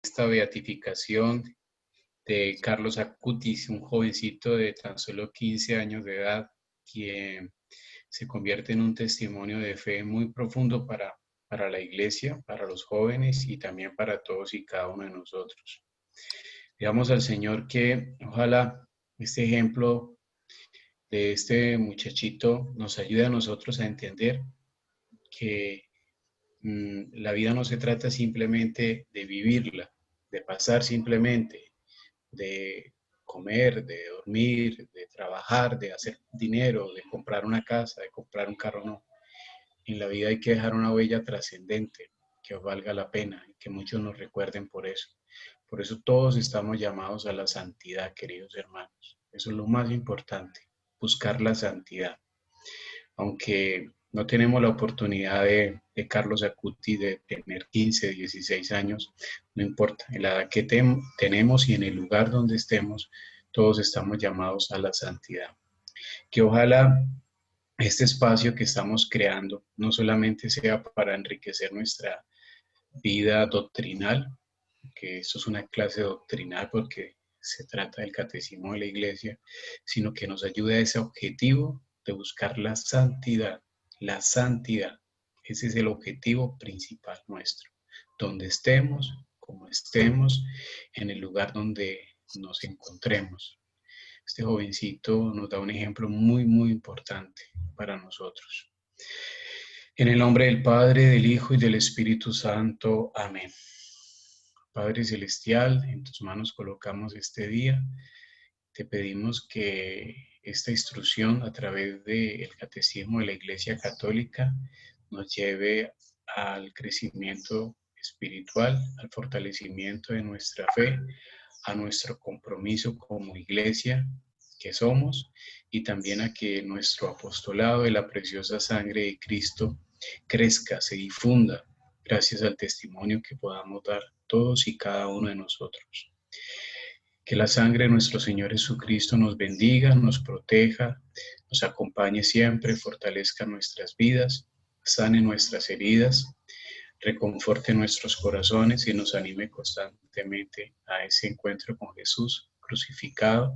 esta beatificación de Carlos Acutis, un jovencito de tan solo 15 años de edad, quien se convierte en un testimonio de fe muy profundo para la iglesia, para los jóvenes y también para todos y cada uno de nosotros. Digamos al Señor que ojalá este ejemplo de este muchachito nos ayude a nosotros a entender que la vida no se trata simplemente de vivirla, de pasar simplemente, de comer, de dormir, de trabajar, de hacer dinero, de comprar una casa, de comprar un carro, no. En la vida hay que dejar una huella trascendente, que valga la pena, y que muchos nos recuerden por eso. Por eso todos estamos llamados a la santidad, queridos hermanos. Eso es lo más importante, buscar la santidad. Aunque no tenemos la oportunidad de Carlos Acuti de tener 15, 16 años, no importa, en la edad que tenemos y en el lugar donde estemos, todos estamos llamados a la santidad. Que ojalá este espacio que estamos creando no solamente sea para enriquecer nuestra vida doctrinal, que esto es una clase doctrinal porque se trata del catecismo de la iglesia, sino que nos ayude a ese objetivo de buscar la santidad. La santidad, ese es el objetivo principal nuestro. Donde estemos, como estemos, en el lugar donde nos encontremos. Este jovencito nos da un ejemplo muy, muy importante para nosotros. En el nombre del Padre, del Hijo y del Espíritu Santo. Amén. Padre Celestial, en tus manos colocamos este día. Te pedimos que esta instrucción a través del Catecismo de la Iglesia Católica nos lleve al crecimiento espiritual, al fortalecimiento de nuestra fe, a nuestro compromiso como iglesia que somos y también a que nuestro apostolado de la preciosa sangre de Cristo crezca, se difunda, gracias al testimonio que podamos dar todos y cada uno de nosotros. Que la sangre de nuestro Señor Jesucristo nos bendiga, nos proteja, nos acompañe siempre, fortalezca nuestras vidas, sane nuestras heridas, reconforte nuestros corazones y nos anime constantemente a ese encuentro con Jesús crucificado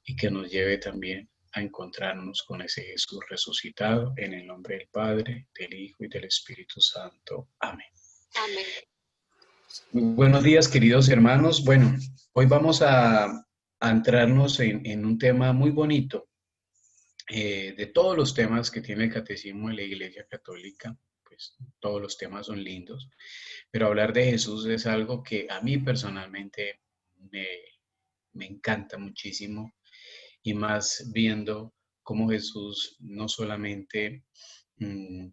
y que nos lleve también a encontrarnos con ese Jesús resucitado en el nombre del Padre, del Hijo y del Espíritu Santo. Amén. Amén. Muy buenos días, queridos hermanos. Bueno, hoy vamos a entrarnos en un tema muy bonito. De todos los temas que tiene el Catecismo de la Iglesia Católica, pues todos los temas son lindos, pero hablar de Jesús es algo que a mí personalmente me, me encanta muchísimo y más viendo cómo Jesús no solamente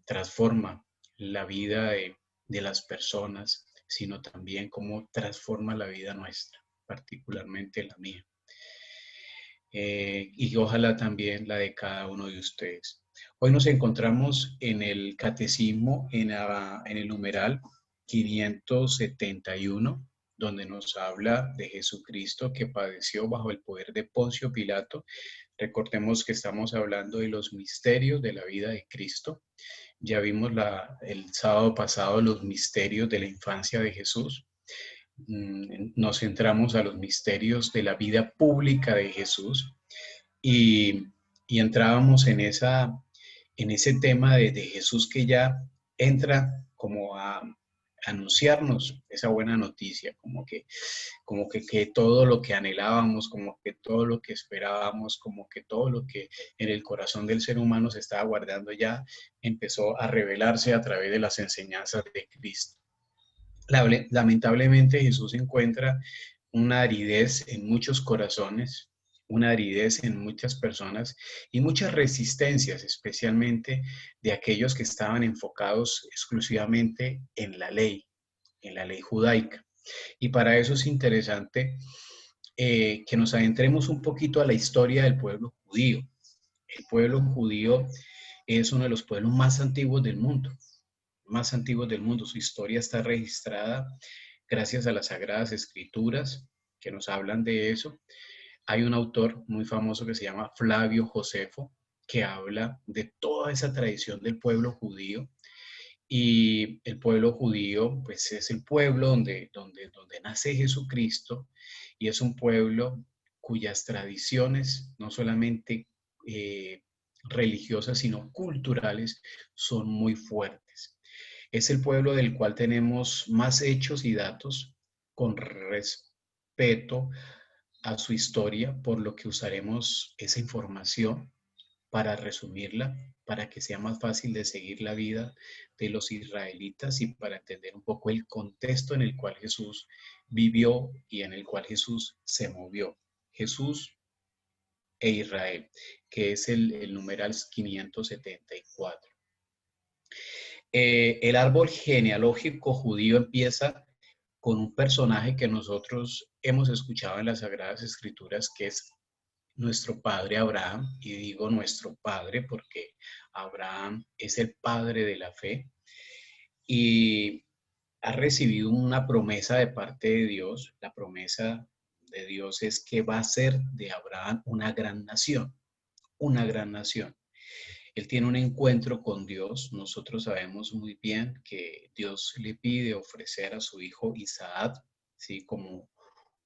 transforma la vida de las personas, sino también cómo transforma la vida nuestra, particularmente la mía. Y ojalá también la de cada uno de ustedes. Hoy nos encontramos en el catecismo, en el numeral 571, donde nos habla de Jesucristo que padeció bajo el poder de Poncio Pilato. Recordemos que estamos hablando de los misterios de la vida de Cristo. Ya vimos el sábado pasado los misterios de la infancia de Jesús. Nos centramos a los misterios de la vida pública de Jesús y, y entrábamos en ese tema de Jesús que ya entra como a anunciarnos esa buena noticia, que todo lo que anhelábamos, como que todo lo que esperábamos, como que todo lo que en el corazón del ser humano se estaba guardando ya empezó a revelarse a través de las enseñanzas de Cristo. Lamentablemente Jesús encuentra una aridez en muchos corazones, una aridez en muchas personas y muchas resistencias, especialmente de aquellos que estaban enfocados exclusivamente en la ley judaica. Y para eso es interesante que nos adentremos un poquito a la historia del pueblo judío. El pueblo judío es uno de los pueblos más antiguos del mundo. Más antiguos del mundo. Su historia está registrada gracias a las Sagradas Escrituras que nos hablan de eso. Hay un autor muy famoso que se llama Flavio Josefo que habla de toda esa tradición del pueblo judío Y el pueblo judío, pues es el pueblo donde nace Jesucristo, y es un pueblo cuyas tradiciones, no solamente religiosas, sino culturales, son muy fuertes. Es el pueblo del cual tenemos más hechos y datos con respeto a su historia, por lo que usaremos esa información para resumirla, para que sea más fácil de seguir la vida de los israelitas y para entender un poco el contexto en el cual Jesús vivió y en el cual Jesús se movió. Jesús e Israel, que es el numeral 574. El árbol genealógico judío empieza con un personaje que nosotros hemos escuchado en las Sagradas Escrituras, que es nuestro padre Abraham, y digo nuestro padre porque Abraham es el padre de la fe y ha recibido una promesa de parte de Dios. La promesa de Dios es que va a ser de Abraham una gran nación, una gran nación. Él tiene un encuentro con Dios. Nosotros sabemos muy bien que Dios le pide ofrecer a su hijo Isaac, ¿sí? Como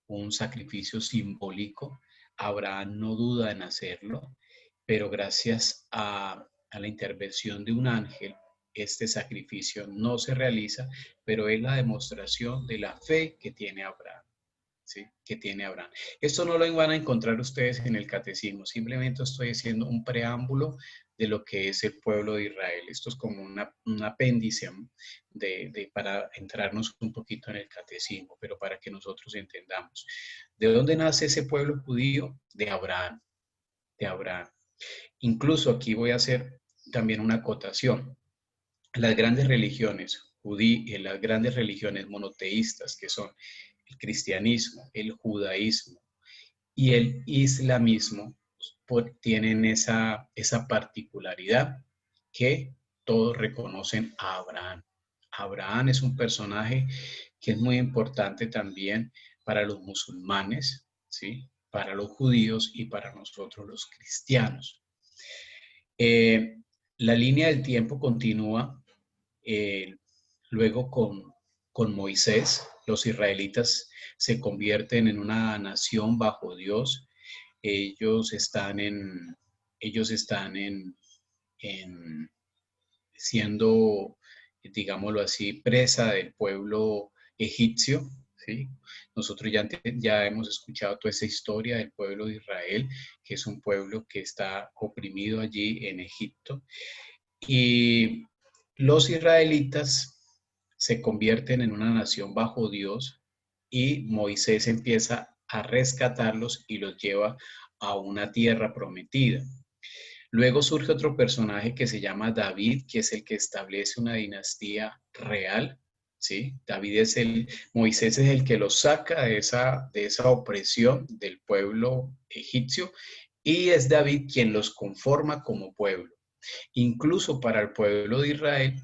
un sacrificio simbólico. Abraham no duda en hacerlo, pero gracias a la intervención de un ángel, este sacrificio no se realiza, pero es la demostración de la fe que tiene Abraham. ¿Sí? Que tiene Abraham. Esto no lo van a encontrar ustedes en el catecismo, simplemente estoy haciendo un preámbulo de lo que es el pueblo de Israel. Esto es como un apéndice para entrarnos un poquito en el catecismo, pero para que nosotros entendamos. ¿De dónde nace ese pueblo judío? De Abraham, de Abraham. Incluso aquí voy a hacer también una acotación. Las grandes religiones las grandes religiones monoteístas, que son el cristianismo, el judaísmo y el islamismo, tienen esa particularidad que todos reconocen a Abraham. Abraham es un personaje que es muy importante también para los musulmanes, ¿sí? Para los judíos y para nosotros los cristianos. Eh, la línea del tiempo continúa eh, luego con Moisés. Los israelitas se convierten en una nación bajo Dios. Ellos están en siendo, digámoslo así, presa del pueblo egipcio, ¿sí? Nosotros ya hemos escuchado toda esa historia del pueblo de Israel, que es un pueblo que está oprimido allí en Egipto. Y los israelitas se convierten en una nación bajo Dios y Moisés empieza a rescatarlos y los lleva a una tierra prometida. Luego surge otro personaje que se llama David, que es el que establece una dinastía real, ¿sí? Moisés es el que los saca de esa opresión del pueblo egipcio y es David quien los conforma como pueblo. Incluso para el pueblo de Israel,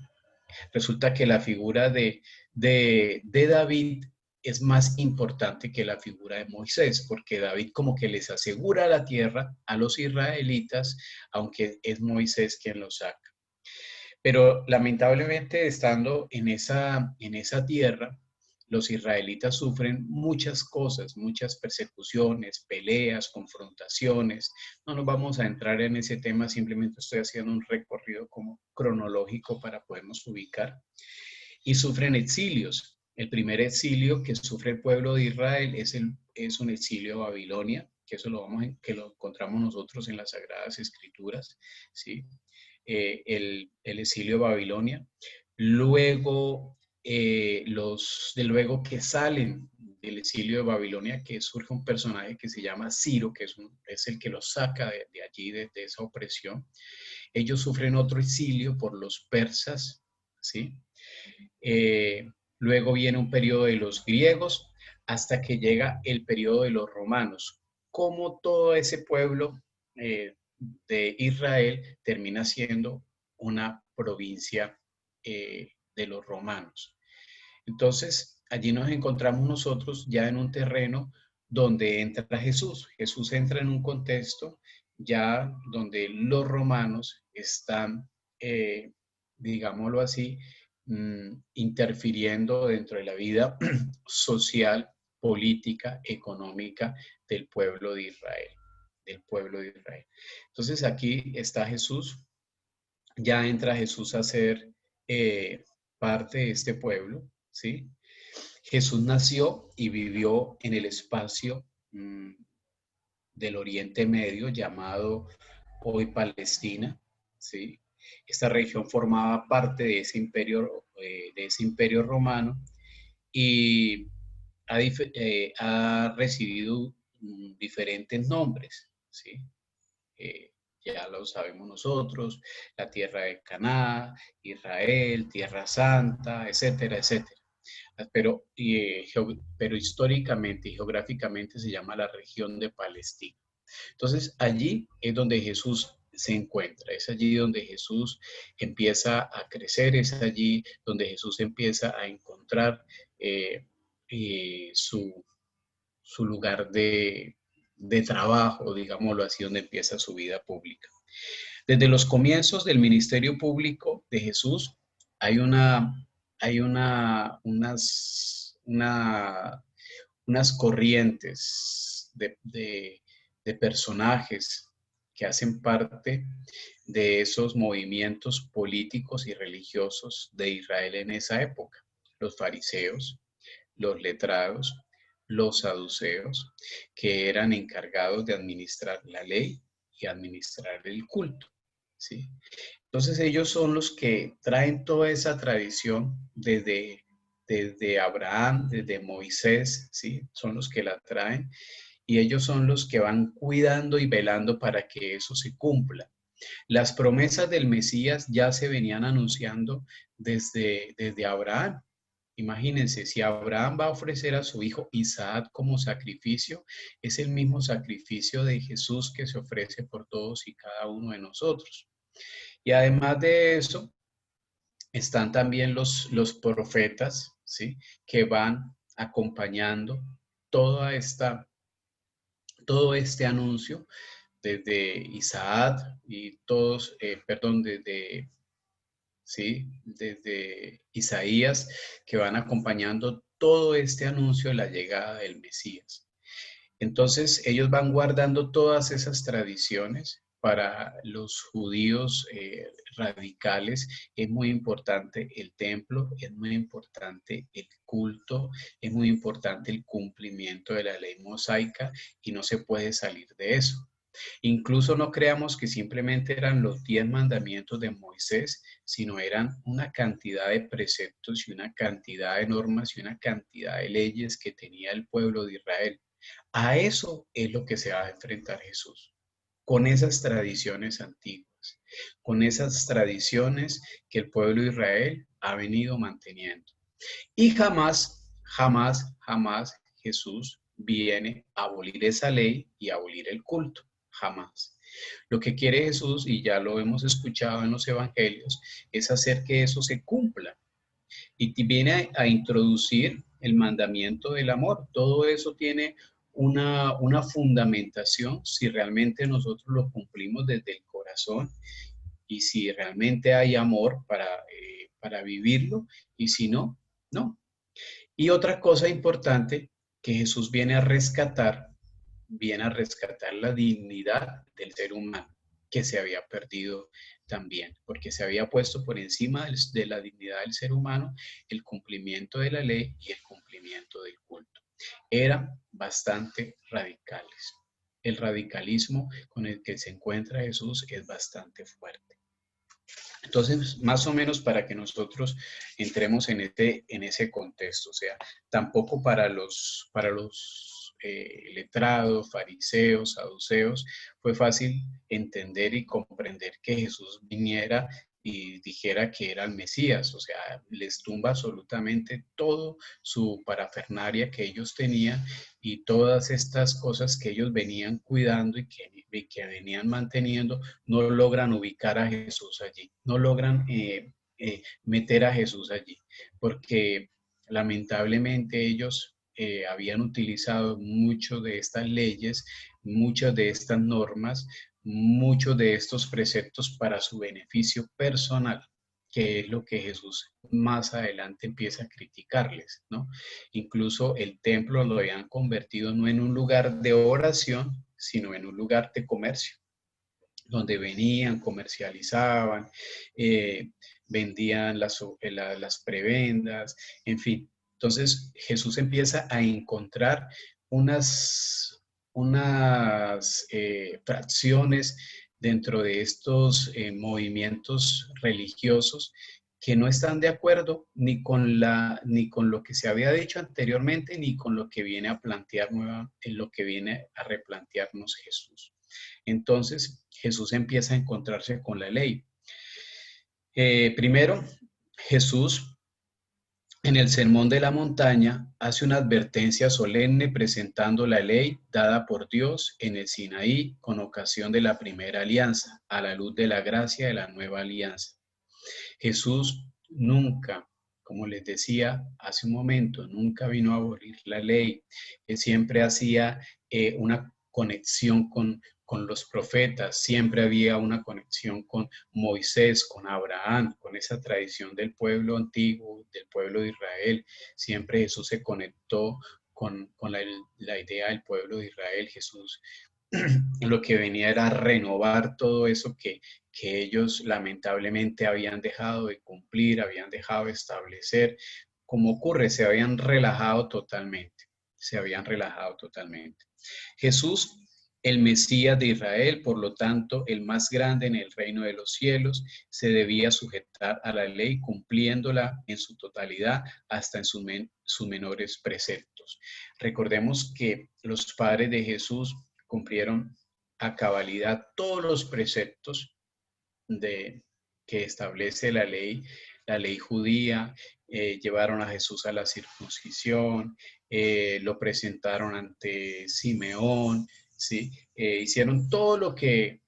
resulta que la figura de David es más importante que la figura de Moisés, porque David como que les asegura la tierra a los israelitas, aunque es Moisés quien los saca. Pero lamentablemente estando en esa tierra, los israelitas sufren muchas cosas, muchas persecuciones, peleas, confrontaciones. No nos vamos a entrar en ese tema, simplemente estoy haciendo un recorrido como cronológico para podernos ubicar. Y sufren exilios. El primer exilio que sufre el pueblo de Israel es un exilio a Babilonia, que eso que lo encontramos nosotros en las Sagradas Escrituras, ¿sí? El exilio a Babilonia. Luego, luego que salen del exilio de Babilonia, que surge un personaje que se llama Ciro, que es el que los saca de allí, de esa opresión. Ellos sufren otro exilio por los persas, ¿sí? Luego viene un periodo de los griegos hasta que llega el periodo de los romanos. Como todo ese pueblo de Israel termina siendo una provincia de los romanos. Entonces, allí nos encontramos nosotros ya en un terreno donde entra Jesús. Jesús entra en un contexto ya donde los romanos están, digámoslo así, interfiriendo dentro de la vida social, política, económica del pueblo de Israel, del pueblo de Israel. Entonces aquí está Jesús, ya entra Jesús a ser parte de este pueblo, ¿sí? Jesús nació y vivió en el espacio del Oriente Medio, llamado hoy Palestina, ¿sí? Esta región formaba parte de ese imperio romano y ha recibido diferentes nombres, ¿sí? Ya lo sabemos nosotros, la tierra de Canaán, Israel, Tierra Santa, etcétera, etcétera. Pero históricamente y geográficamente se llama la región de Palestina. Entonces allí es donde Jesús se encuentra, es allí donde Jesús empieza a crecer, es allí donde Jesús empieza a encontrar eh, su lugar de trabajo, digámoslo así, donde empieza su vida pública. Desde los comienzos del ministerio público de Jesús hay unas corrientes de personajes que hacen parte de esos movimientos políticos y religiosos de Israel en esa época. Los fariseos, los letrados, los saduceos, que eran encargados de administrar la ley y administrar el culto, ¿sí? Entonces ellos son los que traen toda esa tradición desde Abraham, desde Moisés, ¿sí? Son los que la traen y ellos son los que van cuidando y velando para que eso se cumpla. Las promesas del Mesías ya se venían anunciando desde Abraham. Imagínense, si Abraham va a ofrecer a su hijo Isaac como sacrificio, es el mismo sacrificio de Jesús que se ofrece por todos y cada uno de nosotros. Y además de eso, están también los profetas, ¿sí? Que van acompañando toda todo este anuncio desde Isaac y todos, desde Isaías, que van acompañando todo este anuncio de la llegada del Mesías. Entonces, ellos van guardando todas esas tradiciones. Para los judíos radicales es muy importante el templo, es muy importante el culto, es muy importante el cumplimiento de la ley mosaica y no se puede salir de eso. Incluso no creamos que simplemente eran los 10 mandamientos de Moisés, sino eran una cantidad de preceptos y una cantidad de normas y una cantidad de leyes que tenía el pueblo de Israel. A eso es lo que se va a enfrentar Jesús, con esas tradiciones antiguas, con esas tradiciones que el pueblo de Israel ha venido manteniendo. Y jamás, jamás, jamás Jesús viene a abolir esa ley y a abolir el culto. Jamás. Lo que quiere Jesús, y ya lo hemos escuchado en los evangelios, es hacer que eso se cumpla. Y viene a introducir el mandamiento del amor. Todo eso tiene una fundamentación si realmente nosotros lo cumplimos desde el corazón y si realmente hay amor para vivirlo y si no, no. Y otra cosa importante que Jesús viene a rescatar la dignidad del ser humano que se había perdido también, porque se había puesto por encima de la dignidad del ser humano el cumplimiento de la ley y el cumplimiento del culto. Eran bastante radicales. El radicalismo con el que se encuentra Jesús es bastante fuerte. Entonces, más o menos para que nosotros entremos en ese contexto, o sea, tampoco para los letrados, fariseos, saduceos, fue fácil entender y comprender que Jesús viniera y dijera que era el Mesías, o sea, les tumba absolutamente todo su parafernaria que ellos tenían y todas estas cosas que ellos venían cuidando y que venían manteniendo, no logran ubicar a Jesús allí, no logran meter a Jesús allí, porque lamentablemente ellos habían utilizado mucho de estas leyes, muchas de estas normas, muchos de estos preceptos para su beneficio personal. que es lo que Jesús más adelante empieza a criticarles, ¿no? Incluso el templo lo habían convertido no en un lugar de oración, sino en un lugar de comercio, donde venían, comercializaban, eh, vendían las prebendas, en fin. Entonces Jesús empieza a encontrar unas fracciones dentro de estos movimientos religiosos que no están de acuerdo ni con lo que se había dicho anteriormente, ni con lo que viene a plantear en lo que viene a replantearnos Jesús. Entonces Jesús empieza a encontrarse con la ley. Primero, Jesús en el Sermón de la Montaña hace una advertencia solemne presentando la ley dada por Dios en el Sinaí con ocasión de la primera alianza, a la luz de la gracia de la nueva alianza. Jesús nunca, como les decía hace un momento, nunca vino a abolir la ley. Él siempre hacía una conexión con los profetas, siempre había una conexión con Moisés, con Abraham, con esa tradición del pueblo antiguo, del pueblo de Israel. Siempre Jesús se conectó con la idea del pueblo de Israel. Jesús lo que venía era renovar todo eso que ellos lamentablemente habían dejado de cumplir, habían dejado de establecer. Como ocurre, se habían relajado totalmente, se habían relajado totalmente. Jesús, el Mesías de Israel, por lo tanto, el más grande en el reino de los cielos, se debía sujetar a la ley cumpliéndola en su totalidad hasta en sus menores preceptos. Recordemos que los padres de Jesús cumplieron a cabalidad todos los preceptos que establece la ley judía. Llevaron a Jesús a la circuncisión, lo presentaron ante Simeón, ¿sí? Hicieron todo lo que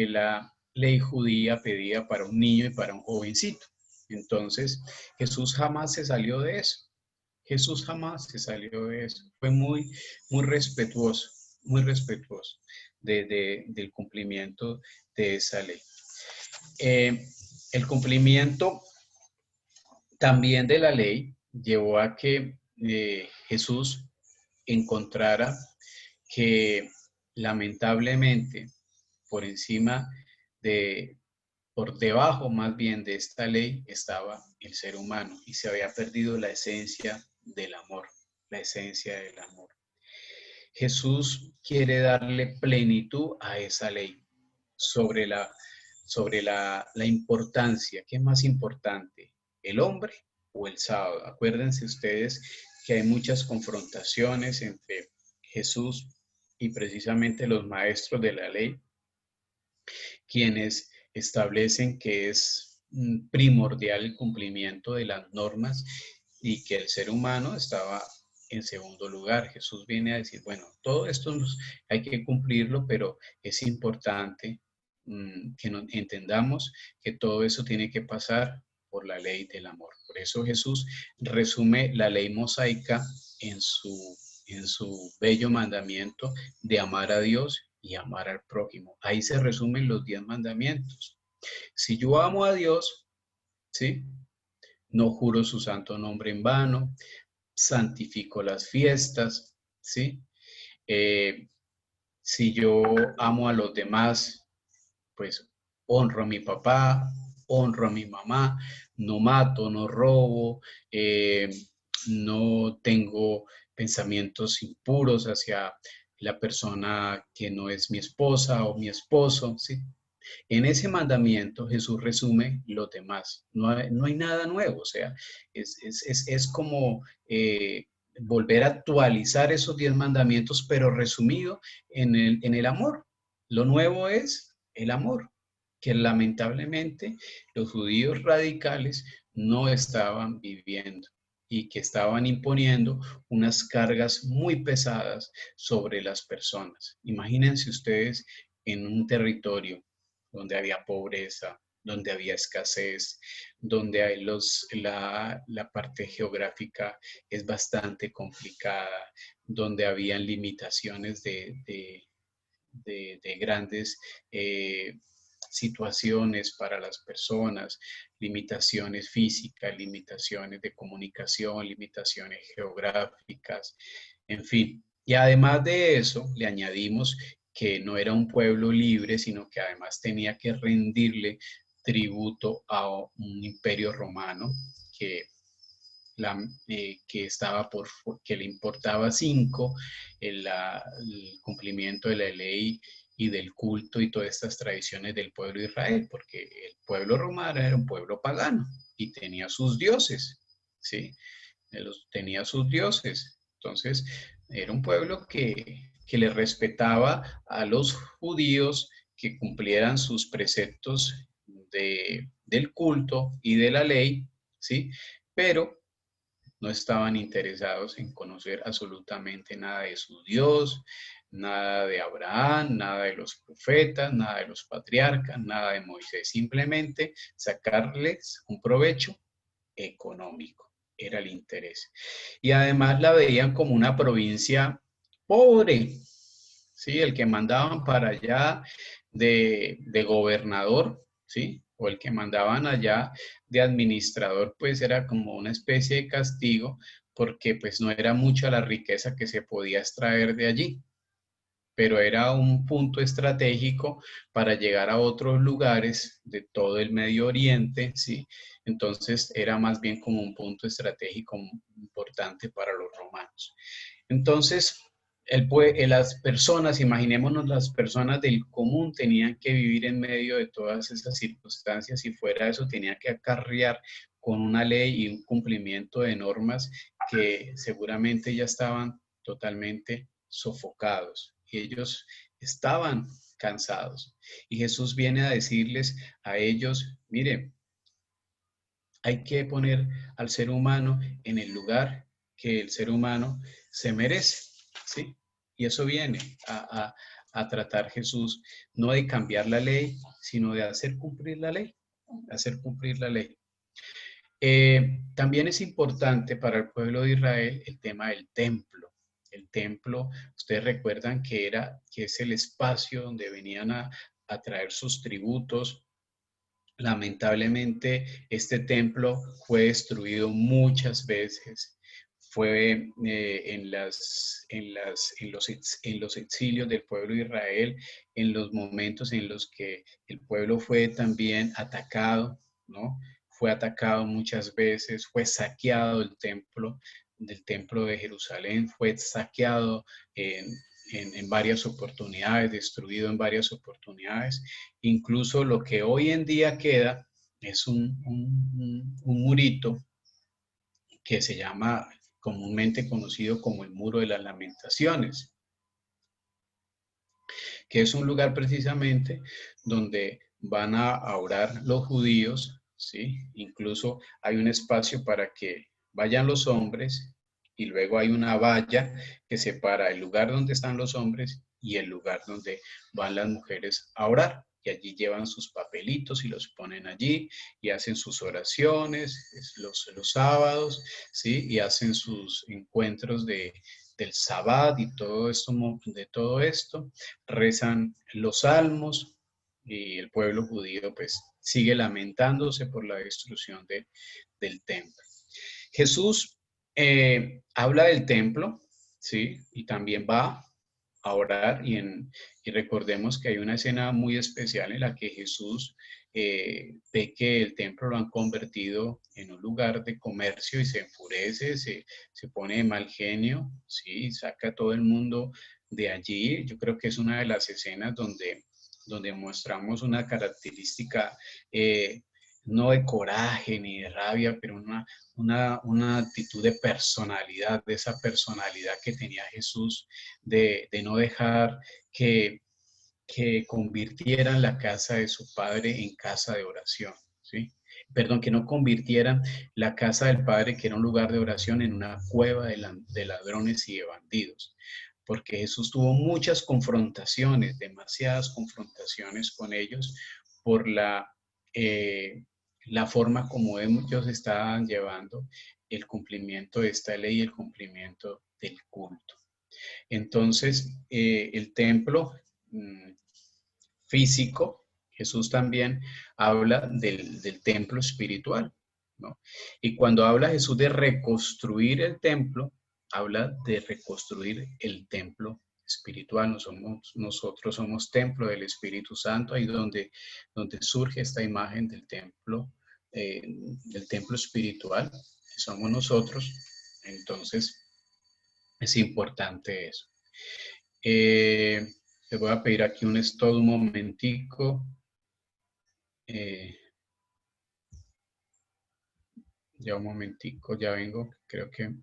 la ley judía pedía para un niño y para un jovencito. Entonces, Jesús jamás se salió de eso. Jesús jamás se salió de eso. Fue muy respetuoso del cumplimiento de esa ley. El cumplimiento también de la ley llevó a que Jesús encontrara que lamentablemente por encima de, por debajo más bien de esta ley estaba el ser humano y se había perdido la esencia del amor, la esencia del amor. Jesús quiere darle plenitud a esa ley sobre la importancia. ¿Qué es más importante, el hombre o el sábado? Acuérdense ustedes que hay muchas confrontaciones entre Jesús y precisamente los maestros de la ley, quienes establecen que es primordial el cumplimiento de las normas y que el ser humano estaba en segundo lugar. Jesús viene a decir, bueno, todo esto hay que cumplirlo, pero es importante que entendamos que todo eso tiene que pasar por la ley del amor. Por eso Jesús resume la ley mosaica en su bello mandamiento de amar a Dios y amar al prójimo. Ahí se resumen los 10 mandamientos. Si yo amo a Dios, ¿sí? No juro su santo nombre en vano, santifico las fiestas, ¿sí? Eh, si yo amo a los demás, pues honro a mi papá, honro a mi mamá, no mato, no robo, no tengo pensamientos impuros hacia la persona que no es mi esposa o mi esposo, ¿sí? En ese mandamiento Jesús resume los demás. No hay nada nuevo, o sea, es como volver a actualizar esos 10 mandamientos, pero resumido en el amor. Lo nuevo es el amor, que lamentablemente los judíos radicales no estaban viviendo y que estaban imponiendo unas cargas muy pesadas sobre las personas. Imagínense ustedes en un territorio donde había pobreza, donde había escasez, donde hay la parte geográfica es bastante complicada, donde habían limitaciones de grandes situaciones para las personas, limitaciones físicas, limitaciones de comunicación, limitaciones geográficas, en fin. Y además de eso, le añadimos que no era un pueblo libre, sino que además tenía que rendirle tributo a un imperio romano que, que estaba que le importaba cinco el cumplimiento de la ley y del culto y todas estas tradiciones del pueblo de Israel, porque el pueblo romano era un pueblo pagano y tenía sus dioses, ¿sí? Tenía sus dioses. Entonces, era un pueblo que le respetaba a los judíos que cumplieran sus preceptos del culto y de la ley, ¿sí? Pero no estaban interesados en conocer absolutamente nada de su Dios, nada de Abraham, nada de los profetas, nada de los patriarcas, nada de Moisés, simplemente sacarles un provecho económico, era el interés. Y además la veían como una provincia pobre, ¿sí? El que mandaban para allá de gobernador, ¿sí? O el que mandaban allá de administrador, pues era como una especie de castigo, porque pues no era mucha la riqueza que se podía extraer de allí, pero era un punto estratégico para llegar a otros lugares de todo el Medio Oriente, ¿sí? Entonces era más bien como un punto estratégico importante para los romanos. Entonces, las personas, imaginémonos las personas del común, tenían que vivir en medio de todas esas circunstancias y fuera de eso tenían que acarrear con una ley y un cumplimiento de normas que seguramente ya estaban totalmente sofocados y ellos estaban cansados. Y Jesús viene a decirles a ellos, mire, hay que poner al ser humano en el lugar que el ser humano se merece, ¿sí? Y eso viene a tratar Jesús, no de cambiar la ley, sino de hacer cumplir la ley, hacer cumplir la ley. También es importante para el pueblo de Israel el tema del templo. El templo, ustedes recuerdan que es el espacio donde venían a traer sus tributos. Lamentablemente, este templo fue destruido muchas veces. Fue en los exilios del pueblo de Israel, en los momentos en los que el pueblo fue también atacado, ¿no? Fue atacado muchas veces, fue saqueado el templo, del templo de Jerusalén, fue saqueado en varias oportunidades, destruido en varias oportunidades. Incluso lo que hoy en día queda es un murito que se llama comúnmente conocido como el Muro de las Lamentaciones, que es un lugar precisamente donde van a orar los judíos, ¿sí? Incluso hay un espacio para que vayan los hombres y luego hay una valla que separa el lugar donde están los hombres y el lugar donde van las mujeres a orar. Y allí llevan sus papelitos y los ponen allí y hacen sus oraciones los sábados, ¿sí? Y hacen sus encuentros del Sabbat y de todo esto, rezan los salmos y el pueblo judío pues sigue lamentándose por la destrucción del templo. Jesús habla del templo, ¿sí? Y también va a orar y recordemos que hay una escena muy especial en la que Jesús ve que el templo lo han convertido en un lugar de comercio y se enfurece, se pone de mal genio, ¿sí? Saca a todo el mundo de allí. Yo creo que es una de las escenas donde mostramos una característica no de coraje ni de rabia, pero una actitud de personalidad, de esa personalidad que tenía Jesús, de no dejar que convirtieran la casa de su padre en casa de oración, ¿sí? Perdón, que no convirtieran la casa del padre, que era un lugar de oración, en una cueva de ladrones y de bandidos. Porque Jesús tuvo muchas confrontaciones, demasiadas confrontaciones con ellos por la forma como ellos estaban llevando el cumplimiento de esta ley y el cumplimiento del culto. Entonces, el templo físico Jesús también habla del templo espiritual, ¿no? Y cuando habla Jesús de reconstruir el templo, habla de reconstruir el templo espiritual. Nosotros somos templo del Espíritu Santo, ahí donde surge esta imagen del templo espiritual, que somos nosotros. Entonces, es importante eso. Les voy a pedir aquí un stop un momentico. Eh, ya un momentico, ya vengo, creo que...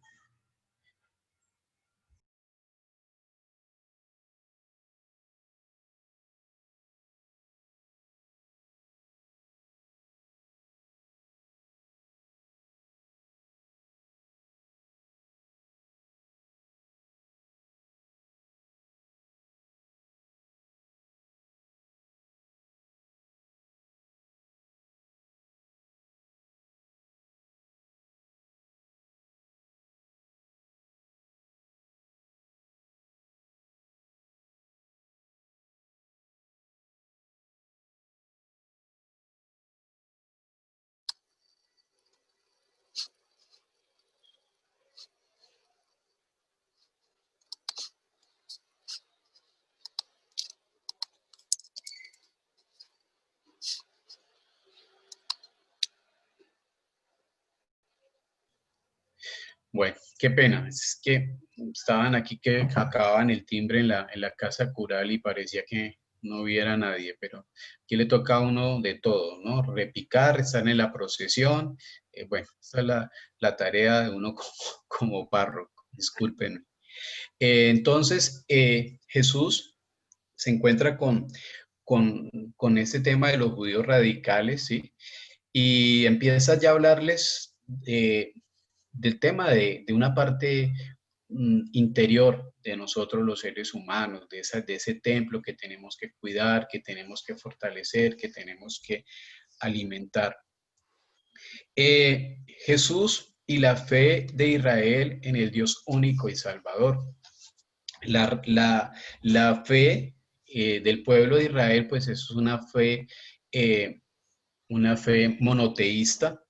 Bueno, qué pena, es que estaban aquí que acababan el timbre en la casa cural y parecía que no hubiera nadie, pero aquí le toca a uno de todo, ¿no? Repicar, estar en la procesión, bueno, esta es la tarea de uno como párroco, discúlpenme. Entonces, Jesús se encuentra con este tema de los judíos radicales, ¿sí? Y empieza ya a hablarles del tema de una parte interior de nosotros los seres humanos, de ese templo que tenemos que cuidar, que tenemos que fortalecer, que tenemos que alimentar. Jesús y la fe de Israel en el Dios único y Salvador. La, la, la fe del pueblo de Israel, pues es una fe monoteísta.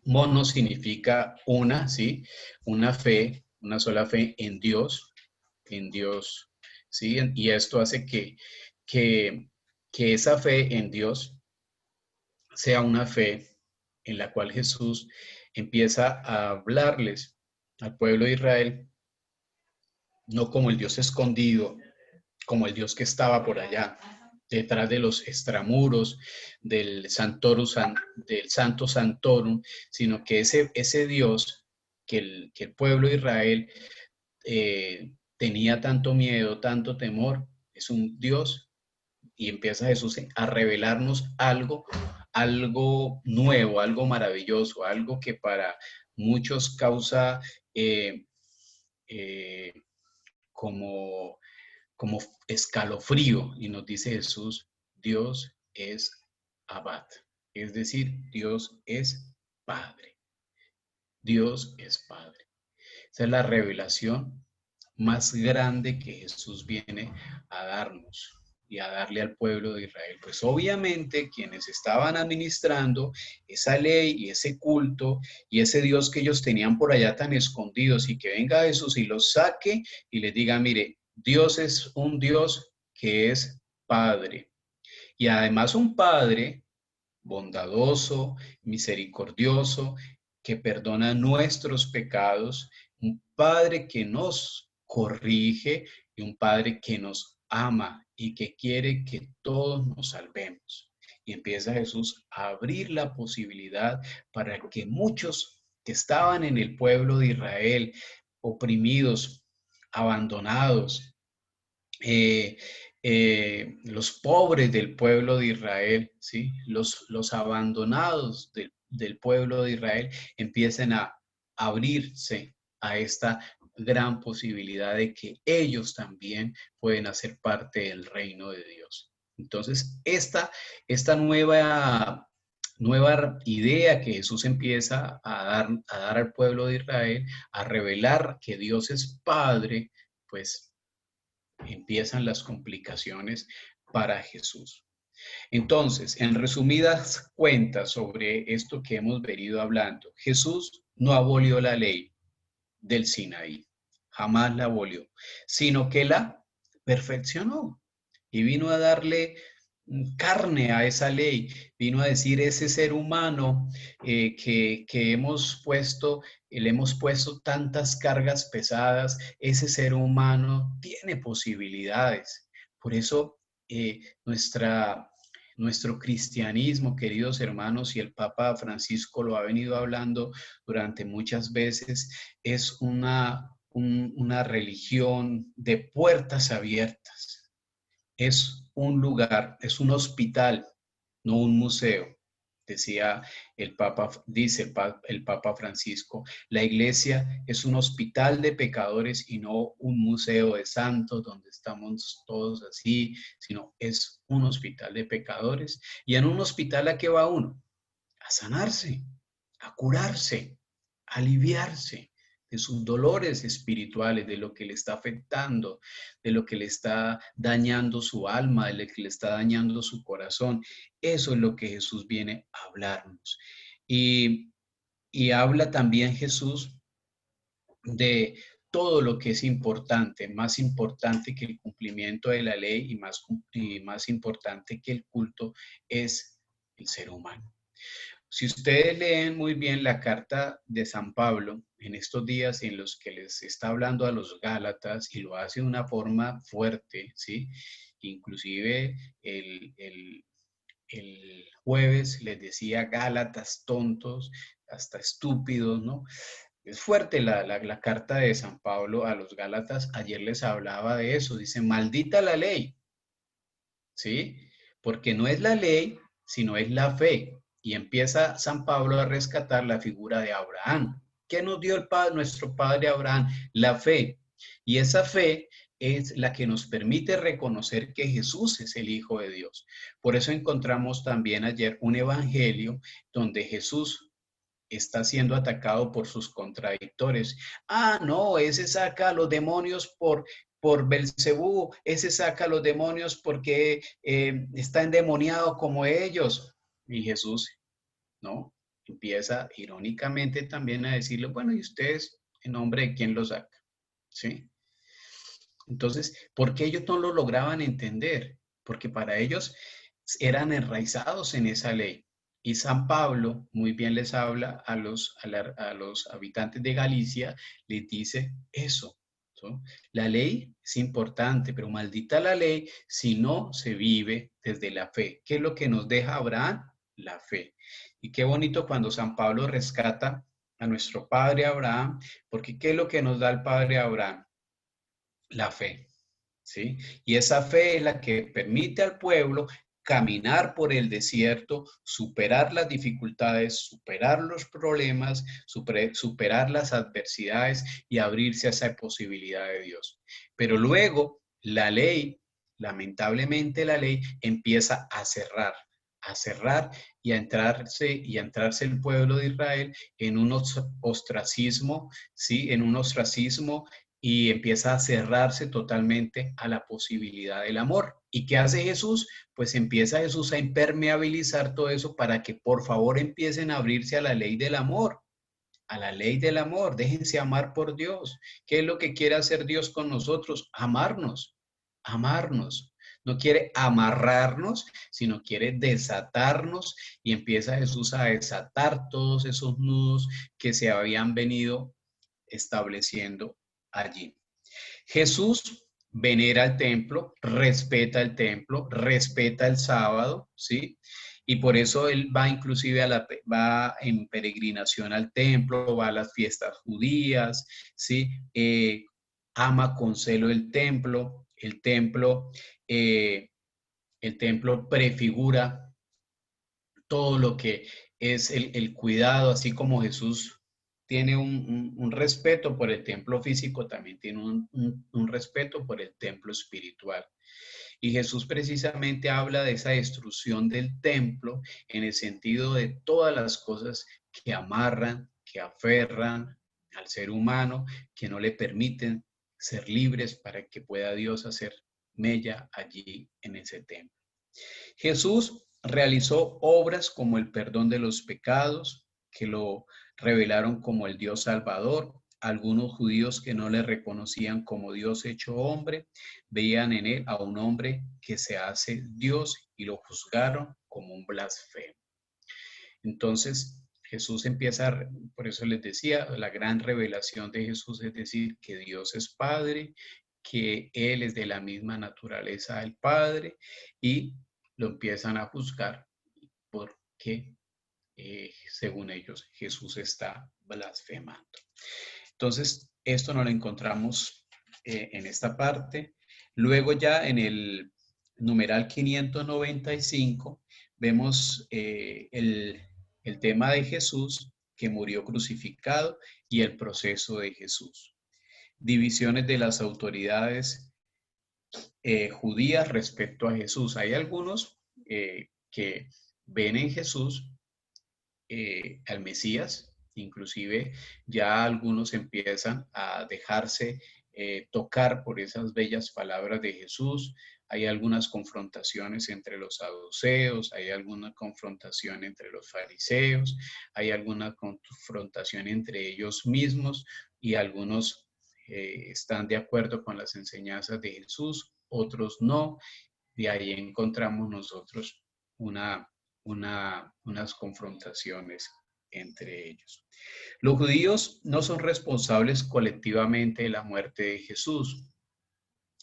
Mono significa una, ¿sí? Una fe, una sola fe en Dios, ¿sí? Y esto hace que, que esa fe en Dios sea una fe en la cual Jesús empieza a hablarles al pueblo de Israel, no como el Dios escondido, como el Dios que estaba por allá, detrás de los extramuros del Santo Santorum, sino que ese Dios que el pueblo de Israel tenía tanto miedo, tanto temor, es un Dios y empieza Jesús a revelarnos algo nuevo, algo maravilloso, algo que para muchos causa eh, eh, como como escalofrío y nos dice Jesús, Dios es Abad, es decir, Dios es Padre, Dios es Padre. Esa es la revelación más grande que Jesús viene a darnos y a darle al pueblo de Israel. Pues obviamente quienes estaban administrando esa ley y ese culto y ese Dios que ellos tenían por allá tan escondidos y que venga Jesús y los saque y les diga, mire, Dios es un Dios que es Padre. Y además un Padre bondadoso, misericordioso, que perdona nuestros pecados, un Padre que nos corrige y un Padre que nos ama y que quiere que todos nos salvemos. Y empieza Jesús a abrir la posibilidad para que muchos que estaban en el pueblo de Israel, oprimidos, abandonados, eh, los pobres del pueblo de Israel, ¿sí? Los abandonados del pueblo de Israel empiecen a abrirse a esta gran posibilidad de que ellos también pueden hacer parte del reino de Dios. Entonces, esta nueva idea que Jesús empieza a dar al pueblo de Israel, a revelar que Dios es Padre, pues empiezan las complicaciones para Jesús. Entonces, en resumidas cuentas sobre esto que hemos venido hablando, Jesús no abolió la ley del Sinaí, jamás la abolió, sino que la perfeccionó y vino a darle carne a esa ley, vino a decir ese ser humano que hemos puesto, le hemos puesto tantas cargas pesadas, ese ser humano tiene posibilidades. Por eso nuestro cristianismo, queridos hermanos, y el Papa Francisco lo ha venido hablando durante muchas veces, es una religión de puertas abiertas. Es un lugar, es un hospital, no un museo. Decía el Papa, dice el Papa Francisco, la iglesia es un hospital de pecadores y no un museo de santos donde estamos todos así, sino es un hospital de pecadores. Y en un hospital, ¿a qué va uno? A sanarse, a curarse, a aliviarse de sus dolores espirituales, de lo que le está afectando, de lo que le está dañando su alma, de lo que le está dañando su corazón. Eso es lo que Jesús viene a hablarnos. Y, y habla también Jesús de todo lo que es importante, más importante que el cumplimiento de la ley y más importante que el culto es el ser humano. Si ustedes leen muy bien la carta de San Pablo en estos días en los que les está hablando a los Gálatas y lo hace de una forma fuerte, ¿sí? Inclusive el jueves les decía Gálatas tontos, hasta estúpidos, ¿no? Es fuerte la carta de San Pablo a los Gálatas. Ayer les hablaba de eso. Dice, maldita la ley, ¿sí? Porque no es la ley, sino es la fe. Y empieza San Pablo a rescatar la figura de Abraham. ¿Qué nos dio nuestro padre Abraham? La fe. Y esa fe es la que nos permite reconocer que Jesús es el Hijo de Dios. Por eso encontramos también ayer un evangelio donde Jesús está siendo atacado por sus contradictores. Ah, no, ese saca a los demonios por Belcebú, ese saca a los demonios porque está endemoniado como ellos. Y Jesús, ¿no? Empieza irónicamente también a decirle, bueno, ¿y ustedes en nombre de quién lo saca? ¿Sí? Entonces, ¿por qué ellos no lo lograban entender? Porque para ellos eran enraizados en esa ley. Y San Pablo muy bien les habla a los habitantes de Galicia, les dice eso, ¿no? La ley es importante, pero maldita la ley si no se vive desde la fe. ¿Qué es lo que nos deja Abraham? La fe. Y qué bonito cuando San Pablo rescata a nuestro padre Abraham, porque ¿qué es lo que nos da el padre Abraham? La fe, ¿sí? Y esa fe es la que permite al pueblo caminar por el desierto, superar las dificultades, superar los problemas, superar las adversidades y abrirse a esa posibilidad de Dios. Pero luego la ley, lamentablemente la ley empieza a cerrar y a entrarse el pueblo de Israel en un ostracismo, ¿sí? En un ostracismo y empieza a cerrarse totalmente a la posibilidad del amor. ¿Y qué hace Jesús? Pues empieza Jesús a impermeabilizar todo eso para que por favor empiecen a abrirse a la ley del amor, a la ley del amor. Déjense amar por Dios. ¿Qué es lo que quiere hacer Dios con nosotros? Amarnos, amarnos. No quiere amarrarnos, sino quiere desatarnos y empieza Jesús a desatar todos esos nudos que se habían venido estableciendo allí. Jesús venera el templo, respeta el sábado, ¿sí? Y por eso él va inclusive va en peregrinación al templo, va a las fiestas judías, ¿sí? Ama con celo eh, el templo prefigura todo lo que es el cuidado, así como Jesús tiene un respeto por el templo físico, también tiene un respeto por el templo espiritual. Y Jesús precisamente habla de esa destrucción del templo en el sentido de todas las cosas que amarran, que aferran al ser humano, que no le permiten ser libres para que pueda Dios hacer mella allí en ese templo. Jesús realizó obras como el perdón de los pecados, que lo revelaron como el Dios Salvador. Algunos judíos que no le reconocían como Dios hecho hombre, veían en él a un hombre que se hace Dios y lo juzgaron como un blasfemo. Entonces, Jesús empieza, por eso les decía, la gran revelación de Jesús es decir, que Dios es Padre, que Él es de la misma naturaleza del Padre y lo empiezan a juzgar porque, según ellos, Jesús está blasfemando. Entonces, esto no lo encontramos en esta parte. Luego ya en el numeral 595 vemos el tema de Jesús que murió crucificado y el proceso de Jesús. Divisiones de las autoridades judías respecto a Jesús. Hay algunos que ven en Jesús al Mesías, inclusive ya algunos empiezan a dejarse tocar por esas bellas palabras de Jesús. Hay algunas confrontaciones entre los saduceos, hay alguna confrontación entre los fariseos, hay alguna confrontación entre ellos mismos y algunos están de acuerdo con las enseñanzas de Jesús, otros no. De ahí encontramos nosotros unas confrontaciones entre ellos. Los judíos no son responsables colectivamente de la muerte de Jesús.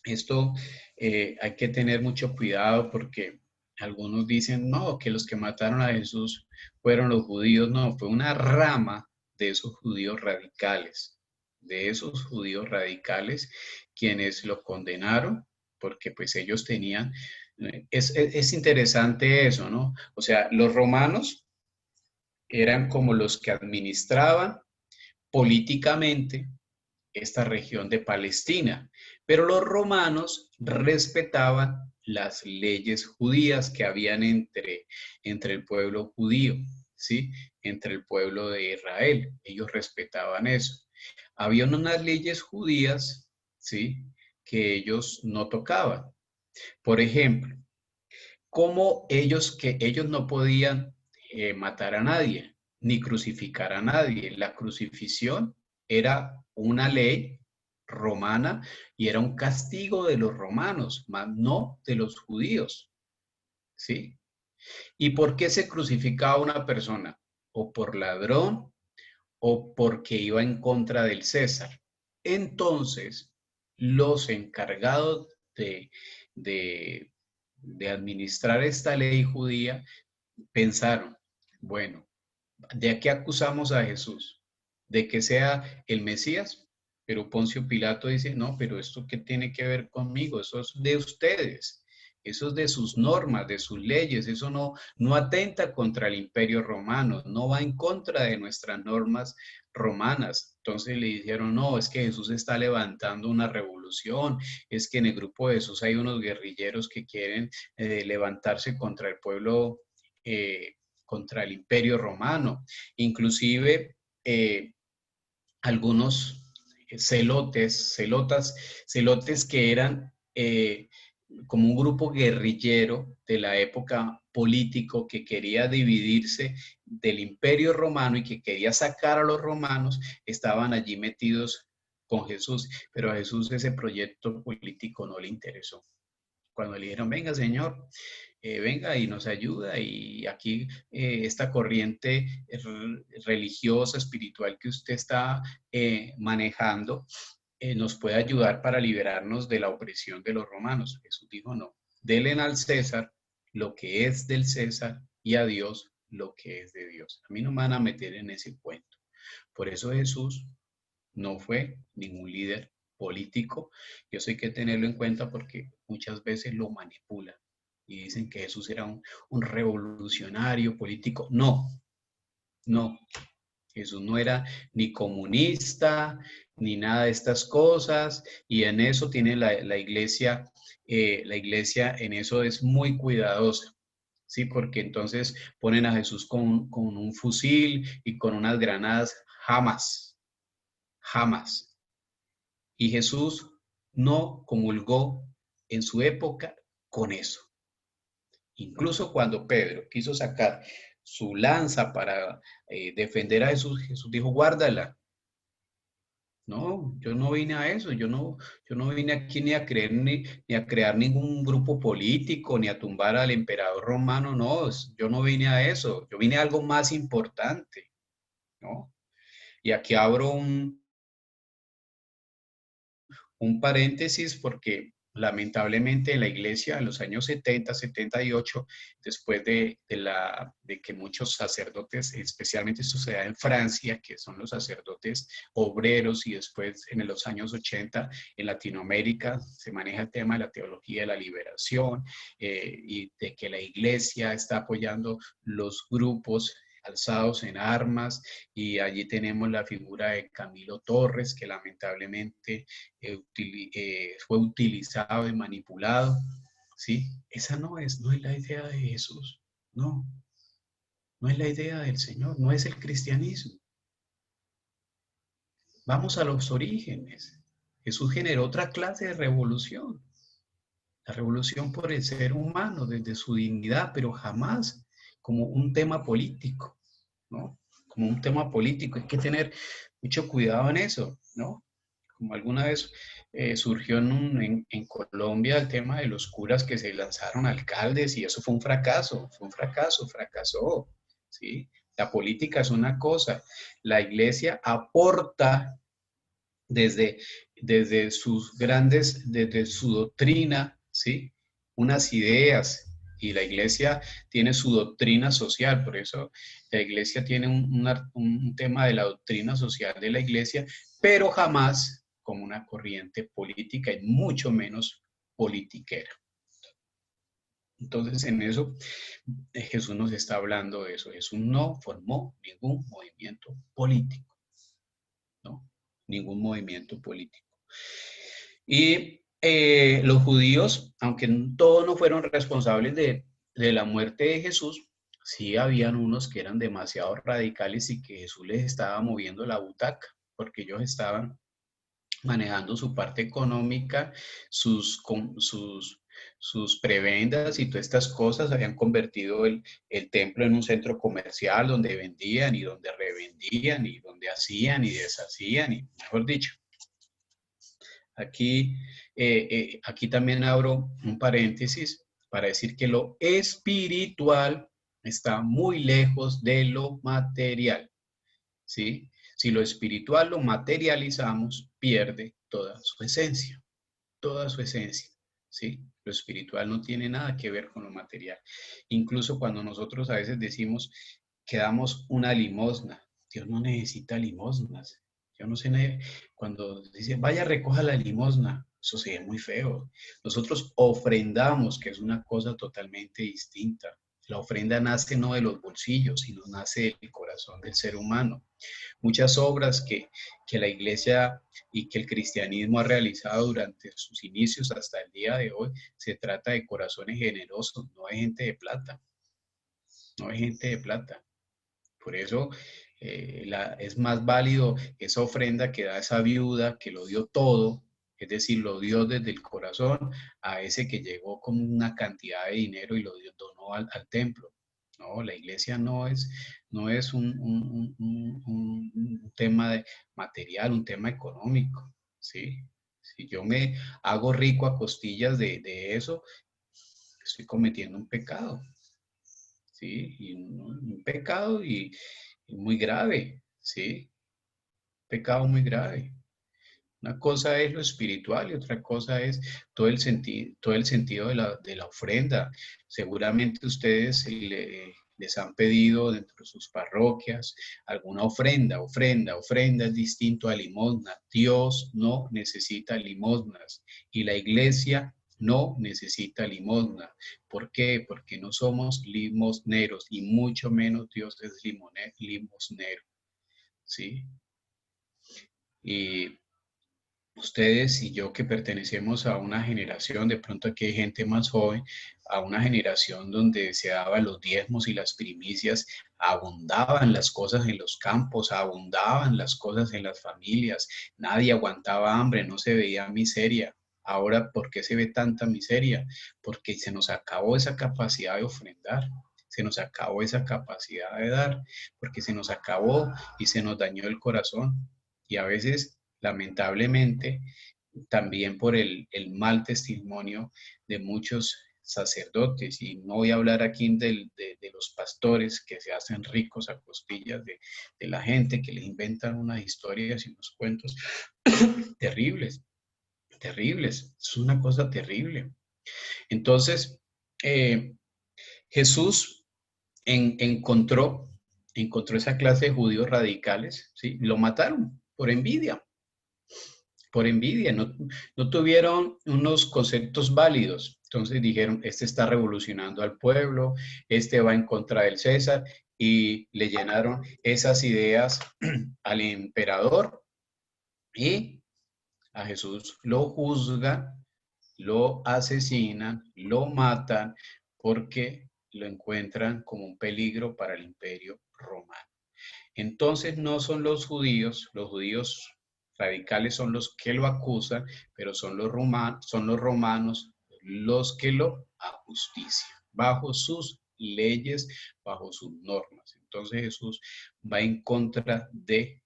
Esto hay que tener mucho cuidado porque algunos dicen, no, que los que mataron a Jesús fueron los judíos. No, fue una rama de esos judíos radicales, quienes lo condenaron porque pues ellos tenían, es interesante eso, ¿no? O sea, los romanos eran como los que administraban políticamente esta región de Palestina, pero los romanos respetaban las leyes judías que habían entre el pueblo judío, ¿sí? Entre el pueblo de Israel. Ellos respetaban eso. Habían unas leyes judías, ¿sí? Que ellos no tocaban. Por ejemplo, que ellos no podían matar a nadie, ni crucificar a nadie. La crucifixión era una ley romana y era un castigo de los romanos, más no de los judíos, ¿sí? ¿Y por qué se crucificaba a una persona? O por ladrón o porque iba en contra del César. Entonces, los encargados de, de administrar esta ley judía pensaron, bueno, ¿de aquí acusamos a Jesús? ¿De que sea el Mesías? Pero Poncio Pilato dice, no, pero ¿esto qué tiene que ver conmigo? Eso es de ustedes, eso es de sus normas, de sus leyes, eso no atenta contra el imperio romano, no va en contra de nuestras normas romanas. Entonces le dijeron, no, es que Jesús está levantando una revolución, es que en el grupo de Jesús hay unos guerrilleros que quieren levantarse contra el pueblo contra el imperio romano. Inclusive algunos celotes que eran como un grupo guerrillero de la época político que quería dividirse del imperio romano y que quería sacar a los romanos, estaban allí metidos con Jesús, pero a Jesús ese proyecto político no le interesó. Cuando le dijeron, venga señor, venga y nos ayuda y aquí esta corriente religiosa, espiritual que usted está manejando, nos puede ayudar para liberarnos de la opresión de los romanos. Jesús dijo, no, denle al César lo que es del César y a Dios lo que es de Dios. A mí no me van a meter en ese cuento. Por eso Jesús no fue ningún líder político. Y eso hay que tenerlo en cuenta porque muchas veces lo manipulan y dicen que Jesús era un revolucionario político. No, no. Jesús no era ni comunista, ni nada de estas cosas, y en eso tiene la iglesia en eso es muy cuidadosa, ¿sí? Porque entonces ponen a Jesús con un fusil y con unas granadas, jamás, jamás. Y Jesús no comulgó en su época con eso. Incluso cuando Pedro quiso sacar su lanza para defender a Jesús, Jesús dijo, guárdala. No, yo no vine a eso, yo no vine aquí ni a creer ni a crear ningún grupo político, ni a tumbar al emperador romano, no, yo no vine a eso, yo vine a algo más importante, ¿no? Y aquí abro un paréntesis porque lamentablemente en la iglesia en los años 70, 78, después de que muchos sacerdotes, especialmente esto se da en Francia, que son los sacerdotes obreros, y después en los años 80 en Latinoamérica se maneja el tema de la teología de la liberación y de que la iglesia está apoyando los grupos alzados en armas, y allí tenemos la figura de Camilo Torres, que lamentablemente fue utilizado y manipulado, ¿sí? Esa no es la idea de Jesús, no, no es la idea del Señor, no es el cristianismo. Vamos a los orígenes. Jesús generó otra clase de revolución, la revolución por el ser humano desde su dignidad, pero jamás como un tema político, ¿no? Como un tema político. Hay que tener mucho cuidado en eso, ¿no? Como alguna vez surgió en Colombia el tema de los curas que se lanzaron alcaldes, y eso fue un fracaso, fracasó, ¿sí? La política es una cosa, la iglesia aporta desde, desde su doctrina, ¿sí? Unas ideas, y la iglesia tiene su doctrina social, por eso la iglesia tiene un tema de la doctrina social de la iglesia, pero jamás como una corriente política y mucho menos politiquera. Entonces, en eso Jesús nos está hablando de eso. Jesús no formó ningún movimiento político, ¿no? Ningún movimiento político. Y los judíos, aunque todos no fueron responsables de la muerte de Jesús, sí habían unos que eran demasiado radicales y que Jesús les estaba moviendo la butaca, porque ellos estaban manejando su parte económica, sus prebendas y todas estas cosas. Habían convertido el templo en un centro comercial donde vendían y donde revendían y donde hacían y deshacían, y mejor dicho. Aquí también abro un paréntesis para decir que lo espiritual está muy lejos de lo material, ¿sí? Si lo espiritual lo materializamos, pierde toda su esencia, ¿sí? Lo espiritual no tiene nada que ver con lo material. Incluso cuando nosotros a veces decimos que damos una limosna, Dios no necesita limosnas. Yo no sé, cuando dice, vaya, recoja la limosna, eso se ve muy feo. Nosotros ofrendamos, que es una cosa totalmente distinta. La ofrenda nace no de los bolsillos, sino nace del corazón del ser humano. Muchas obras que la iglesia y que el cristianismo ha realizado durante sus inicios hasta el día de hoy, se trata de corazones generosos, no de gente de plata, no de gente de plata. Por eso es más válido esa ofrenda que da esa viuda que lo dio todo, es decir, lo dio desde el corazón, a ese que llegó con una cantidad de dinero y lo donó al templo. No, la iglesia no es un tema material, un tema económico, ¿sí? Si yo me hago rico a costillas de eso, estoy cometiendo un pecado, ¿sí? Y un pecado y muy grave, ¿sí? Pecado muy grave. Una cosa es lo espiritual y otra cosa es todo el sentido de la ofrenda. Seguramente ustedes les han pedido dentro de sus parroquias alguna ofrenda. Ofrenda es distinto a limosna. Dios no necesita limosnas y la iglesia no necesita limosna. ¿Por qué? Porque no somos limosneros y mucho menos Dios es limosnero, ¿sí? Y ustedes y yo, que pertenecemos a una generación, de pronto aquí hay gente más joven, a una generación donde se daban los diezmos y las primicias, abundaban las cosas en los campos, abundaban las cosas en las familias, nadie aguantaba hambre, no se veía miseria, Ahora, ¿por qué se ve tanta miseria? Porque se nos acabó esa capacidad de ofrendar, se nos acabó esa capacidad de dar, porque se nos acabó y se nos dañó el corazón. Y a veces, lamentablemente, también por el mal testimonio de muchos sacerdotes, y no voy a hablar aquí de los pastores que se hacen ricos a costillas de la gente, que les inventan unas historias y unos cuentos terribles, terribles, es una cosa terrible. Entonces, eh, Jesús encontró esa clase de judíos radicales, ¿sí? Lo mataron por envidia, no tuvieron unos conceptos válidos. Entonces dijeron, este está revolucionando al pueblo, este va en contra del César, y le llenaron esas ideas al emperador, y a Jesús lo juzgan, lo asesinan, lo matan, porque lo encuentran como un peligro para el imperio romano. Entonces no son los judíos radicales son los que lo acusan, pero son los romanos los que lo ajustician, bajo sus leyes, bajo sus normas. Entonces Jesús va en contra de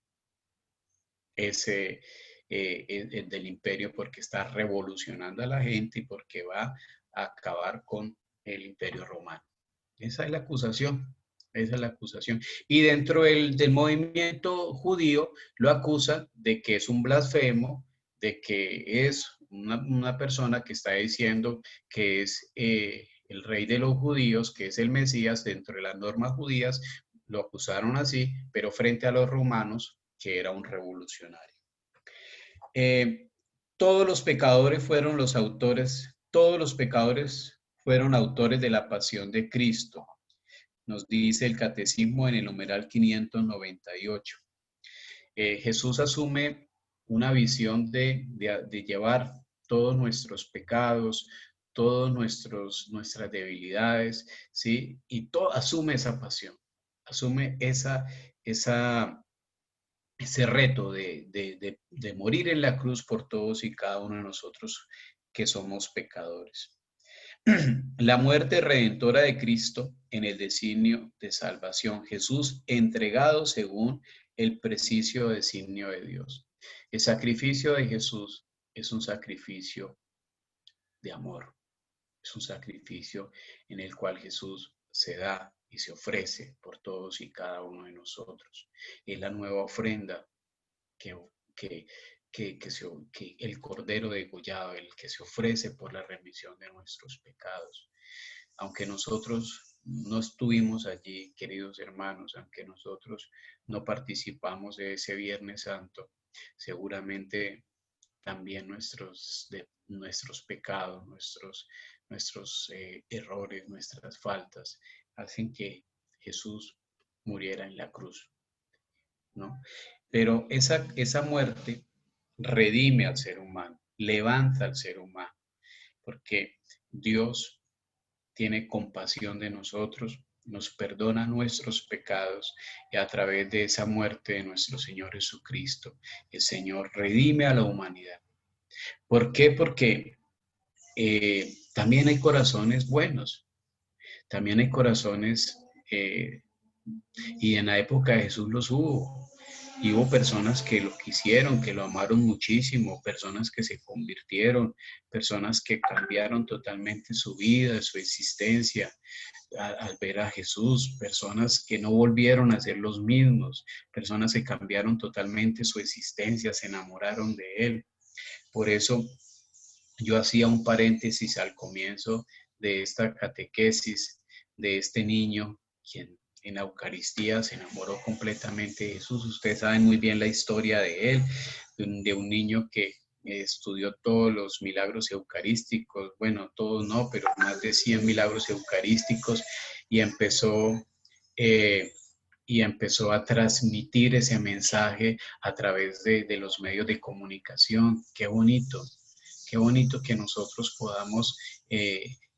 ese del imperio, porque está revolucionando a la gente y porque va a acabar con el imperio romano. Esa es la acusación. Esa es la acusación. Y dentro del movimiento judío lo acusan de que es un blasfemo, de que es una persona que está diciendo que es el rey de los judíos, que es el Mesías dentro de las normas judías. Lo acusaron así, pero frente a los romanos, que era un revolucionario. Eh, todos los pecadores fueron autores de la pasión de Cristo, nos dice el catecismo en el numeral 598. Jesús asume una visión de llevar todos nuestros pecados, todas nuestras debilidades, ¿sí? Y asume esa pasión, asume ese reto de morir en la cruz por todos y cada uno de nosotros que somos pecadores. La muerte redentora de Cristo en el designio de salvación. Jesús entregado según el preciso designio de Dios. El sacrificio de Jesús es un sacrificio de amor. Es un sacrificio en el cual Jesús se da y se ofrece por todos y cada uno de nosotros. Es la nueva ofrenda que, que, que el Cordero degollado, el que se ofrece por la remisión de nuestros pecados. Aunque nosotros no estuvimos allí, queridos hermanos, aunque nosotros no participamos de ese Viernes Santo, seguramente también nuestros pecados, nuestros errores, nuestras faltas, hacen que Jesús muriera en la cruz, ¿no? Pero esa muerte redime al ser humano, levanta al ser humano, porque Dios tiene compasión de nosotros, nos perdona nuestros pecados, y a través de esa muerte de nuestro Señor Jesucristo, el Señor redime a la humanidad. ¿Por qué? Porque también hay corazones buenos, también hay corazones, y en la época de Jesús los hubo. Y hubo personas que lo quisieron, que lo amaron muchísimo, personas que se convirtieron, personas que cambiaron totalmente su vida, su existencia al ver a Jesús, personas que no volvieron a ser los mismos, personas que cambiaron totalmente su existencia, se enamoraron de Él. Por eso yo hacía un paréntesis al comienzo de esta catequesis de este niño, quien en la Eucaristía se enamoró completamente de Jesús. Ustedes saben muy bien la historia de él, de un niño que estudió todos los milagros eucarísticos, bueno, todos no, pero más de 100 milagros eucarísticos, y eh, empezó a transmitir ese mensaje a través de los medios de comunicación. Qué bonito que nosotros podamos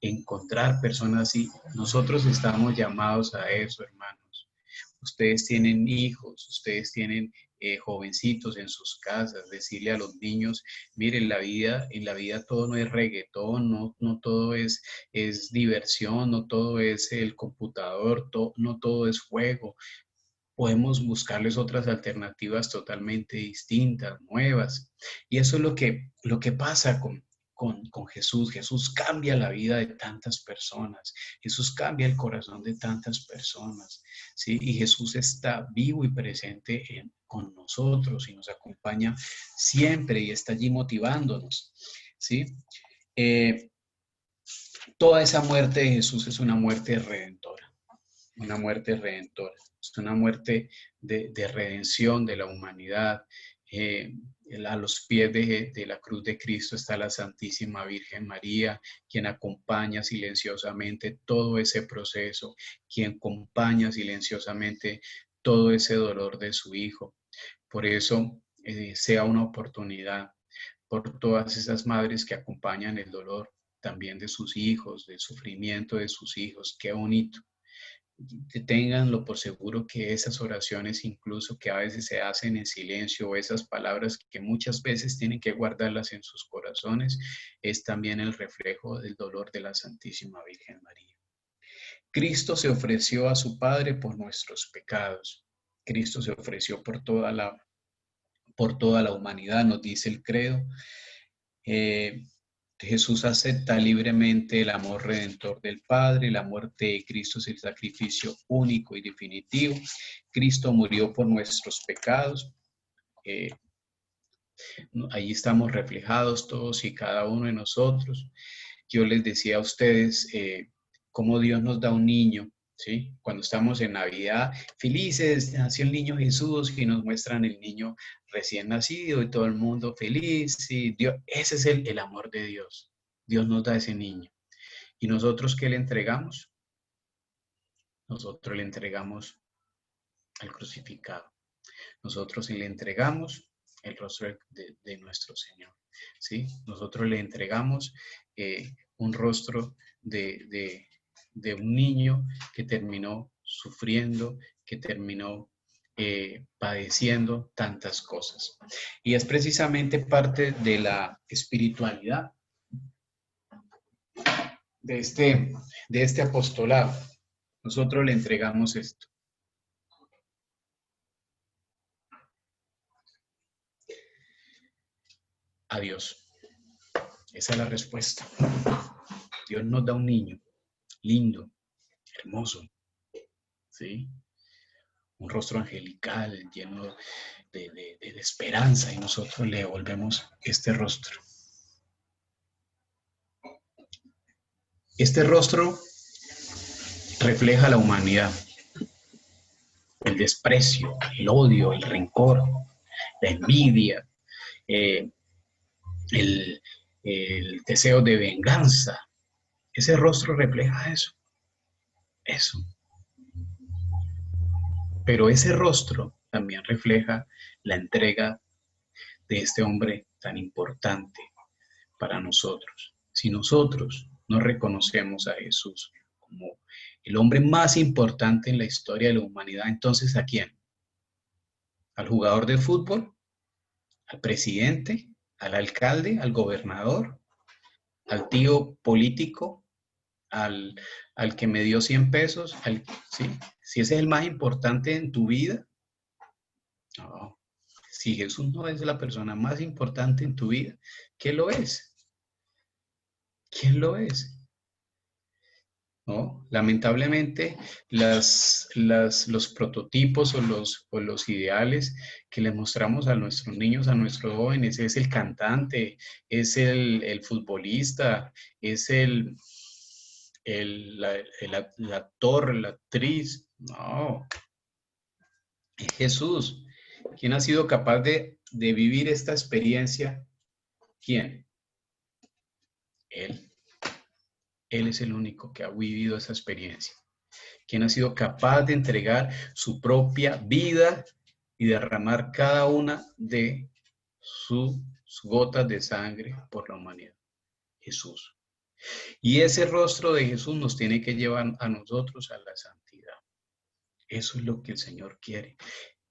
encontrar personas así. Nosotros estamos llamados a eso, hermanos. Ustedes tienen hijos, ustedes tienen jovencitos en sus casas, decirle a los niños, miren, en la vida todo no es reggaetón, no todo es diversión, no todo es el computador, no todo es juego. Podemos buscarles otras alternativas totalmente distintas, nuevas. Y eso es lo que pasa con Jesús. Jesús cambia la vida de tantas personas. Jesús cambia el corazón de tantas personas. ¿Sí? Y Jesús está vivo y presente con nosotros y nos acompaña siempre y está allí motivándonos. ¿Sí? Eh, Toda esa muerte de Jesús es una muerte redentora. Una muerte redentora, es una muerte de redención de la humanidad. Eh, a los pies de la cruz de Cristo está la Santísima Virgen María, quien acompaña silenciosamente todo ese proceso, quien acompaña silenciosamente todo ese dolor de su Hijo. Por eso, sea una oportunidad por todas esas madres que acompañan el dolor también de sus hijos, del sufrimiento de sus hijos. Qué bonito. Ténganlo por seguro que esas oraciones, incluso que a veces se hacen en silencio, o esas palabras que muchas veces tienen que guardarlas en sus corazones, es también el reflejo del dolor de la Santísima Virgen María. Cristo se ofreció a su Padre por nuestros pecados. Cristo se ofreció por toda la humanidad, nos dice el credo. Jesús acepta libremente el amor redentor del Padre. La muerte de Cristo es el sacrificio único y definitivo. Cristo murió por nuestros pecados. Ahí estamos reflejados todos y cada uno de nosotros. Yo les decía a ustedes cómo Dios nos da un niño, ¿sí? Cuando estamos en Navidad, felices, nació el niño Jesús, y nos muestran el niño recién nacido y todo el mundo feliz. ¿Sí? Dios, ese es el amor de Dios. Dios nos da ese niño. ¿Y nosotros qué le entregamos? Nosotros le entregamos al crucificado. Nosotros le entregamos el rostro de nuestro Señor. ¿Sí? Nosotros le entregamos un rostro de un niño que terminó sufriendo, que terminó padeciendo tantas cosas. Y es precisamente parte de la espiritualidad de este apostolado. Nosotros le entregamos esto. A Dios. Esa es la respuesta. Dios nos da un niño lindo, hermoso, ¿sí? Un rostro angelical, lleno de esperanza, y nosotros le devolvemos este rostro. Este rostro refleja la humanidad, el desprecio, el odio, el rencor, la envidia, el, el deseo de venganza. Ese rostro refleja eso, eso. Pero ese rostro también refleja la entrega de este hombre tan importante para nosotros. Si nosotros no reconocemos a Jesús como el hombre más importante en la historia de la humanidad, entonces ¿a quién? ¿Al jugador de fútbol? ¿Al presidente? ¿Al alcalde? ¿Al gobernador? ¿Al tío político? ¿Al que me dio 100 pesos? ¿Sí? Si ese es el más importante en tu vida, no. Si Jesús no es la persona más importante en tu vida, ¿qué lo es? ¿Quién lo es? ¿No? Lamentablemente, los prototipos o los ideales que le mostramos a nuestros niños, a nuestros jóvenes, es el cantante, es el futbolista, es el actor, la actriz. No, es Jesús. ¿Quién ha sido capaz de vivir esta experiencia? ¿Quién? Él. Él es el único que ha vivido esa experiencia, quien ha sido capaz de entregar su propia vida y derramar cada una de sus gotas de sangre por la humanidad. Jesús. Y ese rostro de Jesús nos tiene que llevar a nosotros a la santidad. Eso es lo que el Señor quiere.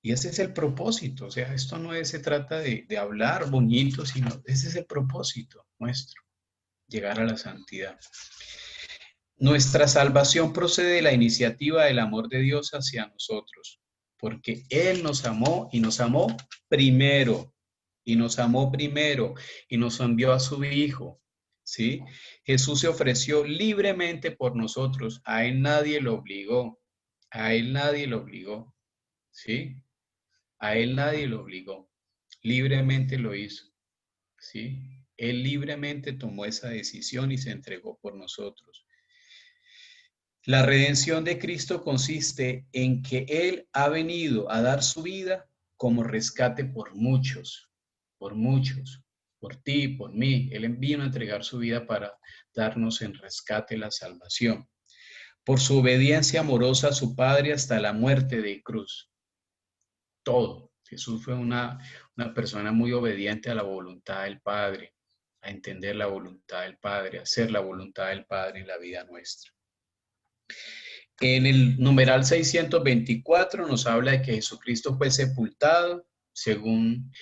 Y ese es el propósito, o sea, esto no se trata de hablar bonito, sino ese es el propósito nuestro, llegar a la santidad. Nuestra salvación procede de la iniciativa del amor de Dios hacia nosotros, porque Él nos amó y nos amó primero, y nos amó primero, y nos envió a su Hijo, ¿sí? Jesús se ofreció libremente por nosotros, a Él nadie lo obligó, a Él nadie lo obligó, ¿sí? A Él nadie lo obligó, libremente lo hizo, ¿sí? Él libremente tomó esa decisión y se entregó por nosotros. La redención de Cristo consiste en que Él ha venido a dar su vida como rescate por muchos, por ti, por mí. Él vino a entregar su vida para darnos en rescate la salvación. Por su obediencia amorosa a su Padre hasta la muerte de cruz. Todo. Jesús fue una persona muy obediente a la voluntad del Padre, a entender la voluntad del Padre, a hacer la voluntad del Padre en la vida nuestra. En el numeral 624 nos habla de que Jesucristo fue sepultado según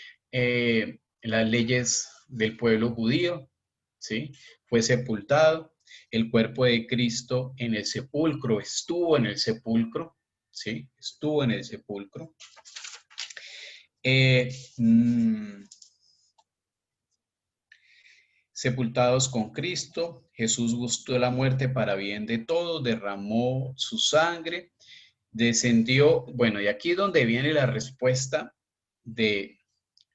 las leyes del pueblo judío, ¿sí? Fue sepultado. El cuerpo de Cristo en el sepulcro, estuvo en el sepulcro, ¿sí? Estuvo en el sepulcro. Eh, mm, Sepultados con Cristo, Jesús gustó la muerte para bien de todos, derramó su sangre, descendió, bueno, y aquí es donde viene la respuesta de,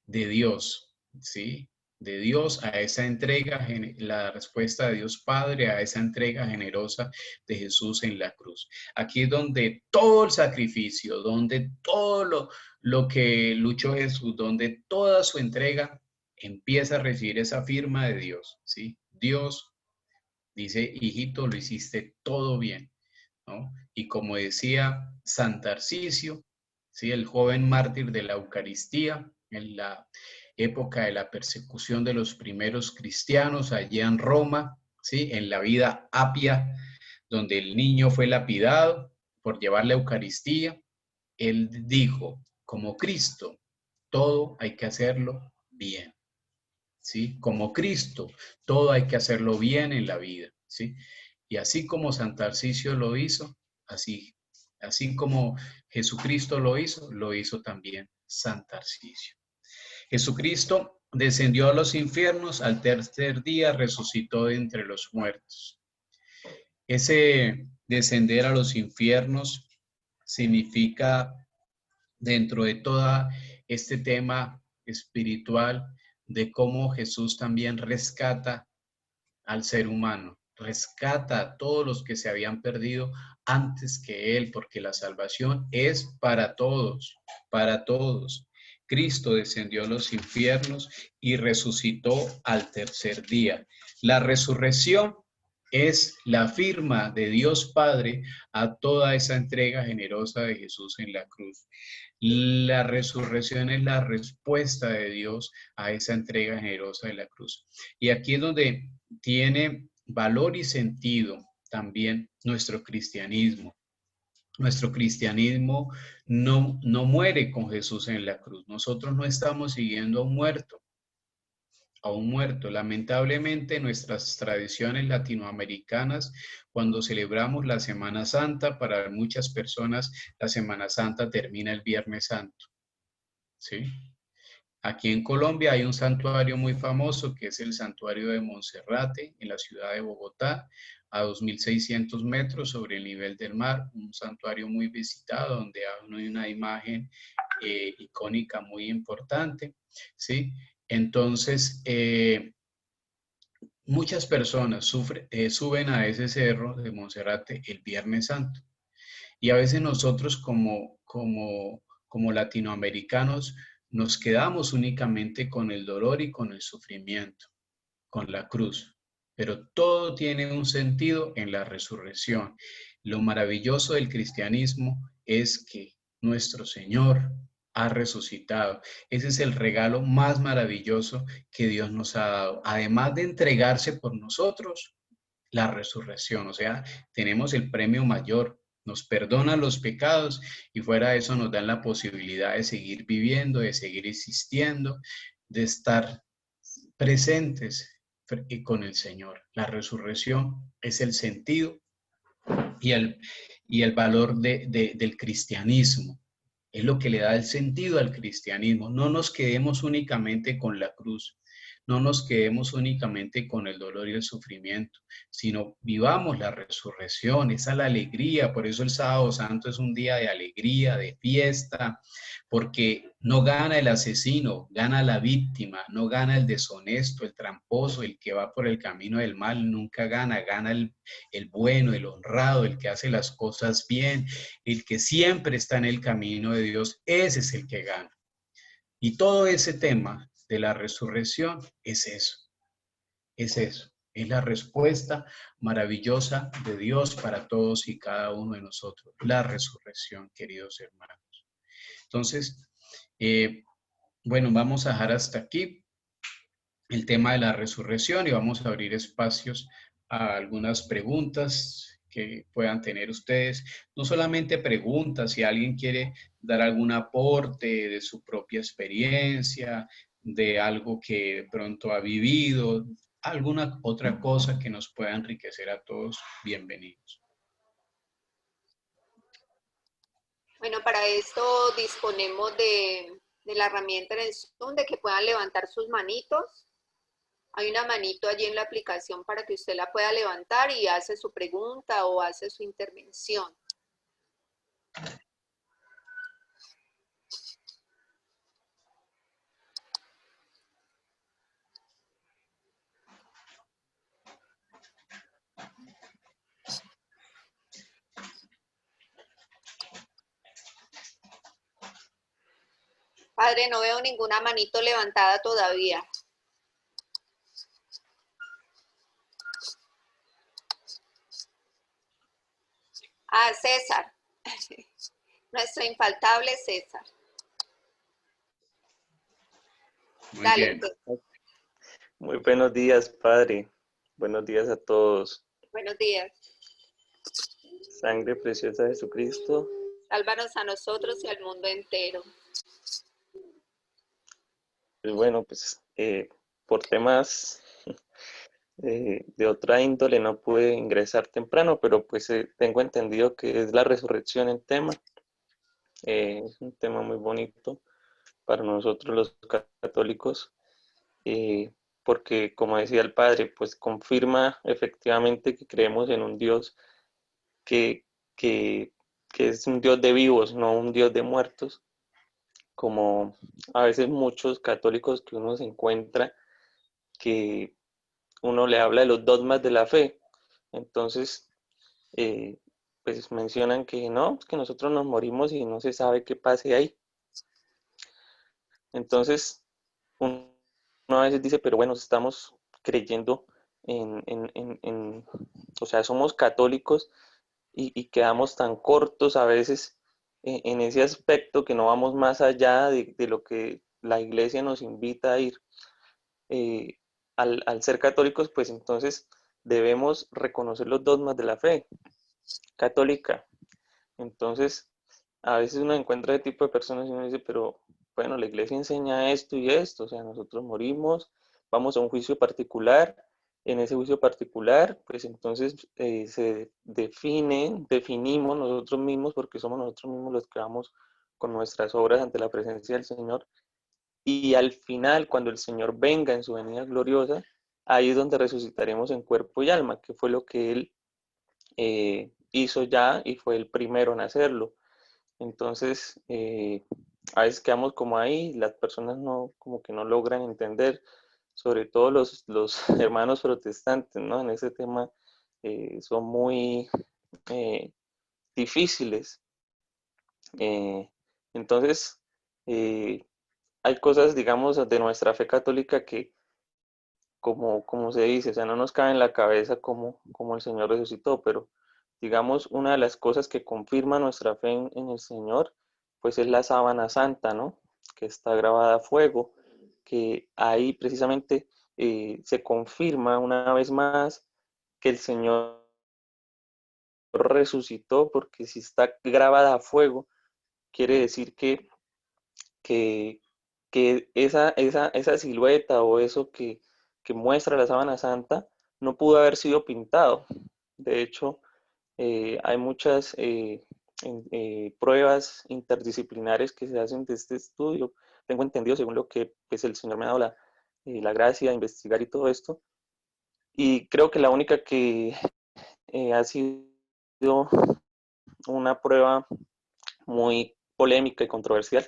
de Dios, ¿sí? De Dios a esa entrega, la respuesta de Dios Padre a esa entrega generosa de Jesús en la cruz. Aquí es donde todo el sacrificio, donde todo lo que luchó Jesús, donde toda su entrega empieza a recibir esa firma de Dios, ¿sí? Dios dice, hijito, lo hiciste todo bien, ¿no? Y como decía San Tarcisio, ¿sí? El joven mártir de la Eucaristía, en la época de la persecución de los primeros cristianos allí en Roma, ¿sí? En la vida apia, donde el niño fue lapidado por llevar la Eucaristía, él dijo, como Cristo, todo hay que hacerlo bien, ¿sí? Como Cristo, todo hay que hacerlo bien en la vida, ¿sí? Y así como San Tarcisio lo hizo, así como Jesucristo lo hizo también San Tarcisio. Jesucristo descendió a los infiernos, al tercer día resucitó de entre los muertos. Ese descender a los infiernos significa, dentro de todo este tema espiritual, de cómo Jesús también rescata al ser humano, rescata a todos los que se habían perdido antes que Él, porque la salvación es para todos, para todos. Cristo descendió a los infiernos y resucitó al tercer día. La resurrección es la firma de Dios Padre a toda esa entrega generosa de Jesús en la cruz. La resurrección es la respuesta de Dios a esa entrega generosa de la cruz. Y aquí es donde tiene valor y sentido también nuestro cristianismo. Nuestro cristianismo no muere con Jesús en la cruz. Nosotros no estamos siguiendo a un muerto, a un muerto. Lamentablemente, nuestras tradiciones latinoamericanas, cuando celebramos la Semana Santa, para muchas personas la Semana Santa termina el Viernes Santo, ¿sí? Aquí en Colombia hay un santuario muy famoso que es el Santuario de Monserrate en la ciudad de Bogotá, a 2.600 metros sobre el nivel del mar, un santuario muy visitado donde hay una imagen icónica muy importante, ¿sí? Entonces, muchas personas suben a ese cerro de Monserrate el Viernes Santo y a veces nosotros como latinoamericanos nos quedamos únicamente con el dolor y con el sufrimiento, con la cruz. Pero todo tiene un sentido en la resurrección. Lo maravilloso del cristianismo es que nuestro Señor ha resucitado. Ese es el regalo más maravilloso que Dios nos ha dado. Además de entregarse por nosotros, la resurrección. O sea, tenemos el premio mayor, nos perdona los pecados y fuera de eso nos dan la posibilidad de seguir viviendo, de seguir existiendo, de estar presentes con el Señor. La resurrección es el sentido y el valor del cristianismo. Es lo que le da el sentido al cristianismo. No nos quedemos únicamente con la cruz, no nos quedemos únicamente con el dolor y el sufrimiento, sino vivamos la resurrección, esa es la alegría. Por eso el sábado santo es un día de alegría, de fiesta, porque no gana el asesino, gana la víctima, no gana el deshonesto, el tramposo, el que va por el camino del mal, nunca gana, gana el bueno, el honrado, el que hace las cosas bien, el que siempre está en el camino de Dios, ese es el que gana. Y todo ese tema de la resurrección es eso, es eso. Es la respuesta maravillosa de Dios para todos y cada uno de nosotros. La resurrección, queridos hermanos. Entonces, bueno, vamos a dejar hasta aquí el tema de la resurrección y vamos a abrir espacios a algunas preguntas que puedan tener ustedes. No solamente preguntas, si alguien quiere dar algún aporte de su propia experiencia, de algo que de pronto ha vivido, alguna otra cosa que nos pueda enriquecer a todos, bienvenidos. Bueno, para esto disponemos de la herramienta en el Zoom, de que puedan levantar sus manitos. Hay una manito allí en la aplicación para que usted la pueda levantar y hace su pregunta o hace su intervención. Padre, no veo ninguna manito levantada todavía. Ah, César. Nuestro infaltable César. Muy Dale. bien. Muy buenos días, Padre. Buenos días a todos. Buenos días. Sangre preciosa de Jesucristo. Sálvanos a nosotros y al mundo entero. Pues bueno, por temas de otra índole no pude ingresar temprano, pero tengo entendido que es la resurrección el tema. Es un tema muy bonito para nosotros los católicos, porque como decía el Padre, pues confirma efectivamente que creemos en un Dios que, que, que es un Dios de vivos, no un Dios de muertos, como a veces muchos católicos que uno se encuentra, que uno le habla de los dogmas de la fe. Entonces, eh, pues mencionan que no, que nosotros nos morimos y no se sabe qué pase ahí. Entonces, uno a veces dice, pero bueno, estamos creyendo o sea, somos católicos y quedamos tan cortos a veces en ese aspecto que no vamos más allá de lo que la iglesia nos invita a ir. Eh, al ser católicos, pues entonces debemos reconocer los dogmas de la fe católica. Entonces, a veces uno encuentra ese tipo de personas y uno dice, pero bueno, la iglesia enseña esto y esto, o sea, nosotros morimos, vamos a un juicio particular, en ese juicio particular, pues entonces definimos nosotros mismos, porque somos nosotros mismos los que vamos con nuestras obras ante la presencia del Señor, y al final, cuando el Señor venga en su venida gloriosa, ahí es donde resucitaremos en cuerpo y alma, que fue lo que Él hizo ya y fue el primero en hacerlo. Entonces, a veces quedamos como ahí, las personas no, como que no logran entender, sobre todo los hermanos protestantes, ¿no? En ese tema son muy difíciles. Entonces, hay cosas, digamos, de nuestra fe católica que, como se dice, o sea, no nos cabe en la cabeza como el Señor resucitó, pero digamos, una de las cosas que confirma nuestra fe en el Señor, pues es la sábana santa, ¿no? Que está grabada a fuego, que ahí precisamente se confirma una vez más que el Señor resucitó, porque si está grabada a fuego, quiere decir que, que esa silueta o eso que muestra la sábana santa no pudo haber sido pintado. De hecho, hay muchas pruebas interdisciplinares que se hacen de este estudio. Tengo entendido, según lo que pues, el Señor me ha dado la gracia de investigar y todo esto. Y creo que la única que ha sido una prueba muy polémica y controversial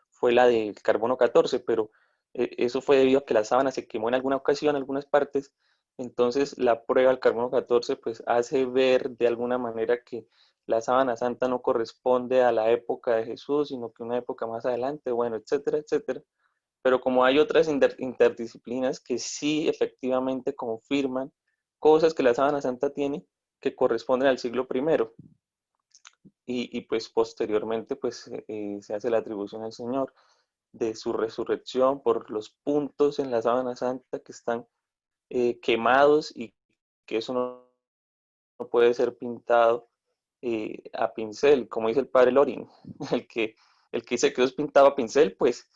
fue la del carbono 14, pero eso fue debido a que la sábana se quemó en alguna ocasión, en algunas partes. Entonces la prueba del carbono 14 pues hace ver de alguna manera que la sábana santa no corresponde a la época de Jesús, sino que una época más adelante, bueno, etcétera, etcétera. Pero como hay otras interdisciplinas que sí efectivamente confirman cosas que la sábana santa tiene que corresponden al siglo primero. Y pues posteriormente pues se hace la atribución al Señor de su resurrección por los puntos en la sábana santa que están quemados y que eso no puede ser pintado a pincel, como dice el padre Lorin, el que, el que dice que es pintado a pincel, pues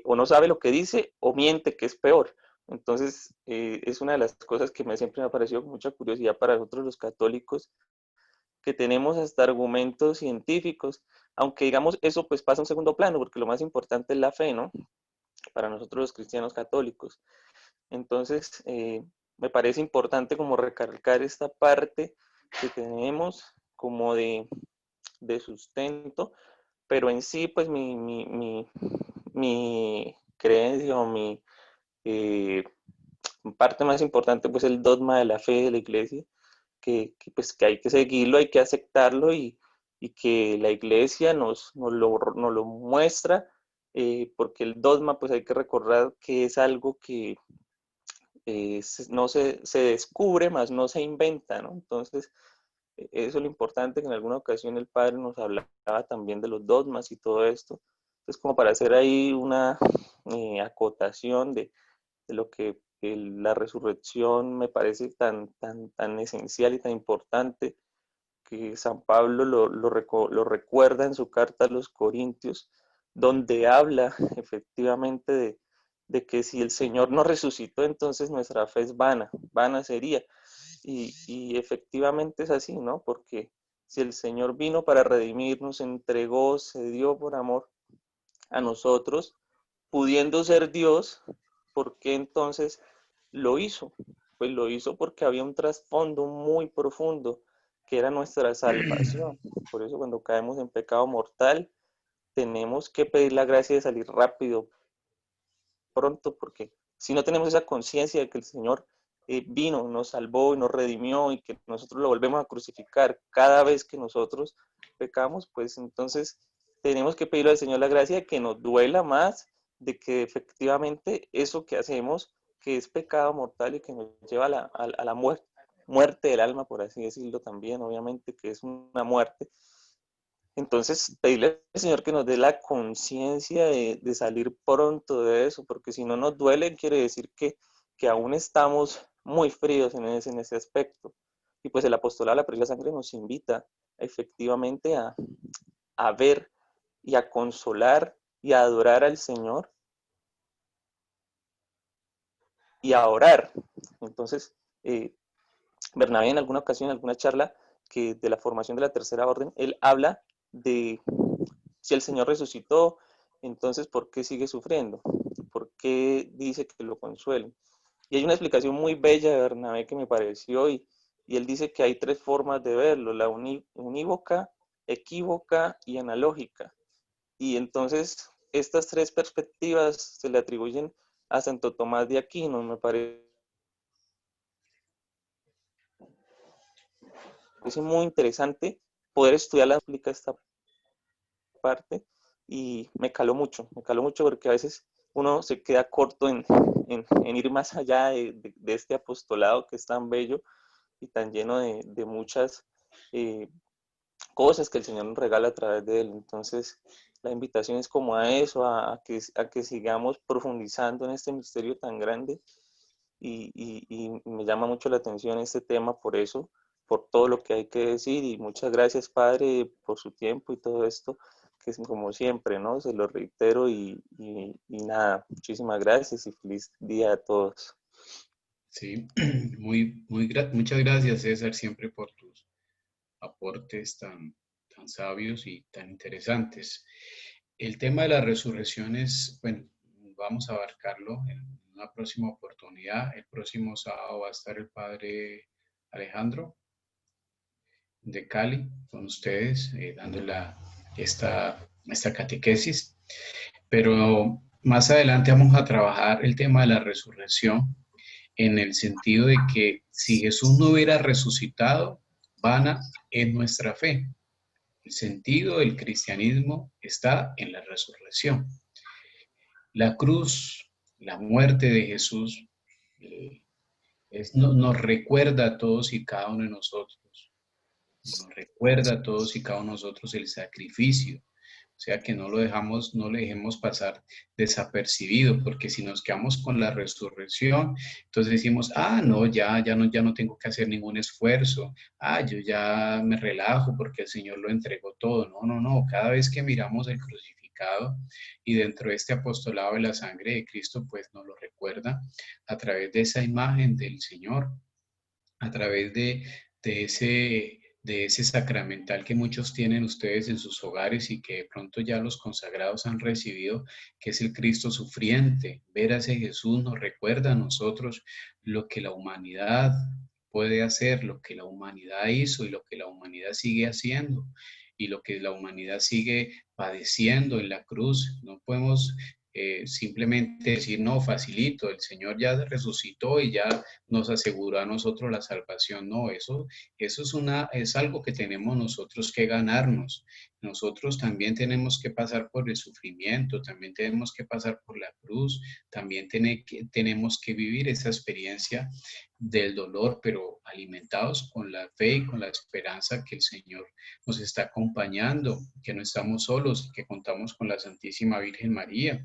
o no sabe lo que dice o miente, que es peor. Entonces es una de las cosas que siempre me ha parecido con mucha curiosidad para nosotros los católicos, que tenemos hasta argumentos científicos, aunque digamos eso pues pasa a un segundo plano, porque lo más importante es la fe, ¿no? Para nosotros los cristianos católicos. Entonces, me parece importante como recalcar esta parte que tenemos como de sustento, pero en sí, pues mi creencia o mi eh, parte más importante, pues el dogma de la fe de la iglesia, pues, que hay que seguirlo, hay que aceptarlo y que la iglesia nos lo muestra, porque el dogma, pues hay que recordar que es algo que no se descubre, más no se inventa, ¿no? Entonces, eso es lo importante, que en alguna ocasión el padre nos hablaba también de los dogmas y todo esto. Entonces, como para hacer ahí una acotación de lo que la resurrección me parece tan esencial y tan importante, que San Pablo lo recuerda en su carta a los Corintios, donde habla efectivamente de que si el Señor no resucitó, entonces nuestra fe es vana, vana sería. Y efectivamente es así, ¿no? Porque si el Señor vino para redimirnos, se entregó, se dio por amor a nosotros, pudiendo ser Dios, ¿por qué entonces lo hizo? Pues lo hizo porque había un trasfondo muy profundo que era nuestra salvación. Por eso cuando caemos en pecado mortal, tenemos que pedir la gracia de salir rápido, pronto, porque si no tenemos esa conciencia de que el Señor vino, nos salvó y nos redimió y que nosotros lo volvemos a crucificar cada vez que nosotros pecamos, pues entonces tenemos que pedirle al Señor la gracia de que nos duela más, de que efectivamente eso que hacemos, que es pecado mortal y que nos lleva a la muerte del alma, por así decirlo también, obviamente que es una muerte. Entonces, pedirle al Señor que nos dé la conciencia de salir pronto de eso, porque si no nos duele, quiere decir que aún estamos muy fríos en ese aspecto. Y pues el apostolado de la preciosa sangre nos invita efectivamente a ver y a consolar y a adorar al Señor y a orar. Entonces, Bernabé en alguna ocasión, en alguna charla que de la formación de la tercera orden, él habla de si el Señor resucitó, entonces ¿por qué sigue sufriendo? ¿Por qué dice que lo consuelen? Y hay una explicación muy bella de Bernabé que me pareció, y él dice que hay tres formas de verlo, la unívoca, equívoca y analógica. Y entonces estas tres perspectivas se le atribuyen a Santo Tomás de Aquino. Me parece muy interesante poder estudiar la explica esta parte, y me caló mucho porque a veces uno se queda corto en ir más allá de este apostolado que es tan bello y tan lleno de muchas cosas que el Señor nos regala a través de él. Entonces, la invitación es como a eso, a que sigamos profundizando en este misterio tan grande, y me llama mucho la atención este tema por eso, por todo lo que hay que decir, y muchas gracias, Padre, por su tiempo y todo esto, que es como siempre, ¿no? Se lo reitero y nada, muchísimas gracias y feliz día a todos. Sí, muchas gracias, César, siempre por tus aportes tan sabios y tan interesantes. El tema de la resurrección es, bueno, vamos a abarcarlo en una próxima oportunidad. El próximo sábado va a estar el padre Alejandro de Cali con ustedes, dando esta catequesis. Pero más adelante vamos a trabajar el tema de la resurrección en el sentido de que si Jesús no hubiera resucitado, vana es nuestra fe. El sentido del cristianismo está en la resurrección. La cruz, la muerte de Jesús, eh, nos recuerda a todos y cada uno de nosotros, nos recuerda a todos y cada uno de nosotros el sacrificio. O sea que no lo dejemos pasar desapercibido, porque si nos quedamos con la resurrección, entonces decimos, no, ya no tengo que hacer ningún esfuerzo, yo ya me relajo porque el Señor lo entregó todo. No, no, no, cada vez que miramos el crucificado y dentro de este apostolado de la sangre de Cristo, pues nos lo recuerda a través de esa imagen del Señor, a través de ese sacramental que muchos tienen ustedes en sus hogares y que de pronto ya los consagrados han recibido, que es el Cristo sufriente. Ver a ese Jesús nos recuerda a nosotros lo que la humanidad puede hacer, lo que la humanidad hizo y lo que la humanidad sigue haciendo y lo que la humanidad sigue padeciendo en la cruz. No podemos simplemente decir, no, facilito, el Señor ya resucitó y ya nos aseguró a nosotros la salvación. No, eso es algo que tenemos nosotros que ganarnos. Nosotros también tenemos que pasar por el sufrimiento, también tenemos que pasar por la cruz, también tenemos que vivir esa experiencia del dolor, pero alimentados con la fe y con la esperanza que el Señor nos está acompañando, que no estamos solos, que contamos con la Santísima Virgen María.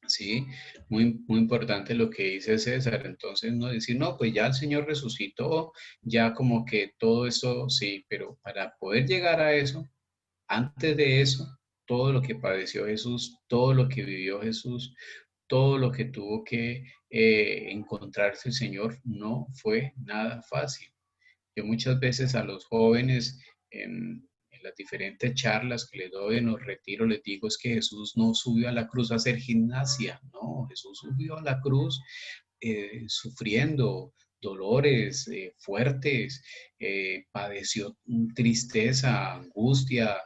Sí, muy importante lo que dice César. Entonces, no decir, no, pues ya el Señor resucitó, ya como que todo eso, sí, pero para poder llegar a eso, antes de eso, todo lo que padeció Jesús, todo lo que vivió Jesús, todo lo que tuvo que encontrarse el Señor, no fue nada fácil. Yo muchas veces a los jóvenes en las diferentes charlas que les doy en los retiros les digo es que Jesús no subió a la cruz a hacer gimnasia, no, Jesús subió a la cruz sufriendo dolores fuertes, padeció tristeza, angustia,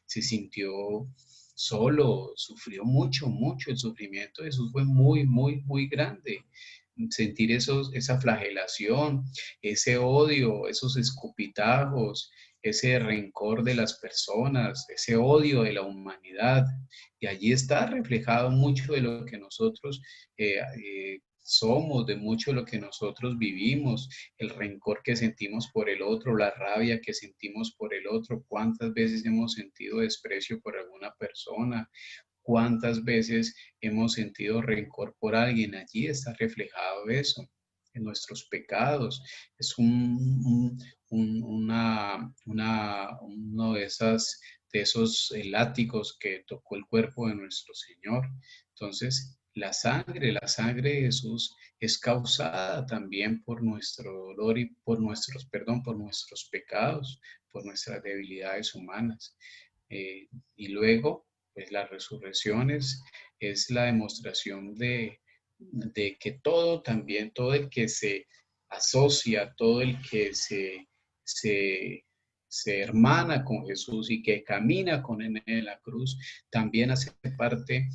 se sintió solo, sufrió mucho, el sufrimiento de Jesús fue muy grande. Sentir esa flagelación, ese odio, esos escupitajos, ese rencor de las personas, ese odio de la humanidad. Y allí está reflejado mucho de lo que nosotros somos, de mucho de lo que nosotros vivimos, el rencor que sentimos por el otro, la rabia que sentimos por el otro, cuántas veces hemos sentido desprecio por alguna persona, cuántas veces hemos sentido rencor por alguien. Allí está reflejado eso, en nuestros pecados. Es uno de esos látigos que tocó el cuerpo de nuestro Señor. Entonces, la sangre de Jesús es causada también por nuestro dolor y por nuestros pecados, por nuestras debilidades humanas. Y luego, pues la resurrección es la demostración de que todo también, todo el que se asocia, todo el que se hermana con Jesús y que camina con él en la cruz, también hace parte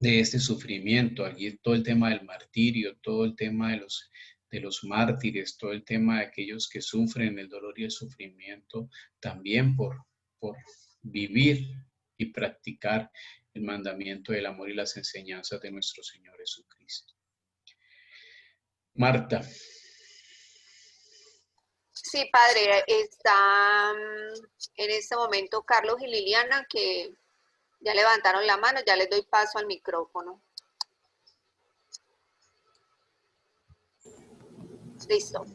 de este sufrimiento. Allí todo el tema del martirio, todo el tema de los mártires, todo el tema de aquellos que sufren el dolor y el sufrimiento, también por vivir y practicar el mandamiento del amor y las enseñanzas de nuestro Señor Jesucristo. Marta. Sí, padre, está en este momento Carlos y Liliana que ya levantaron la mano, ya les doy paso al micrófono. Listo.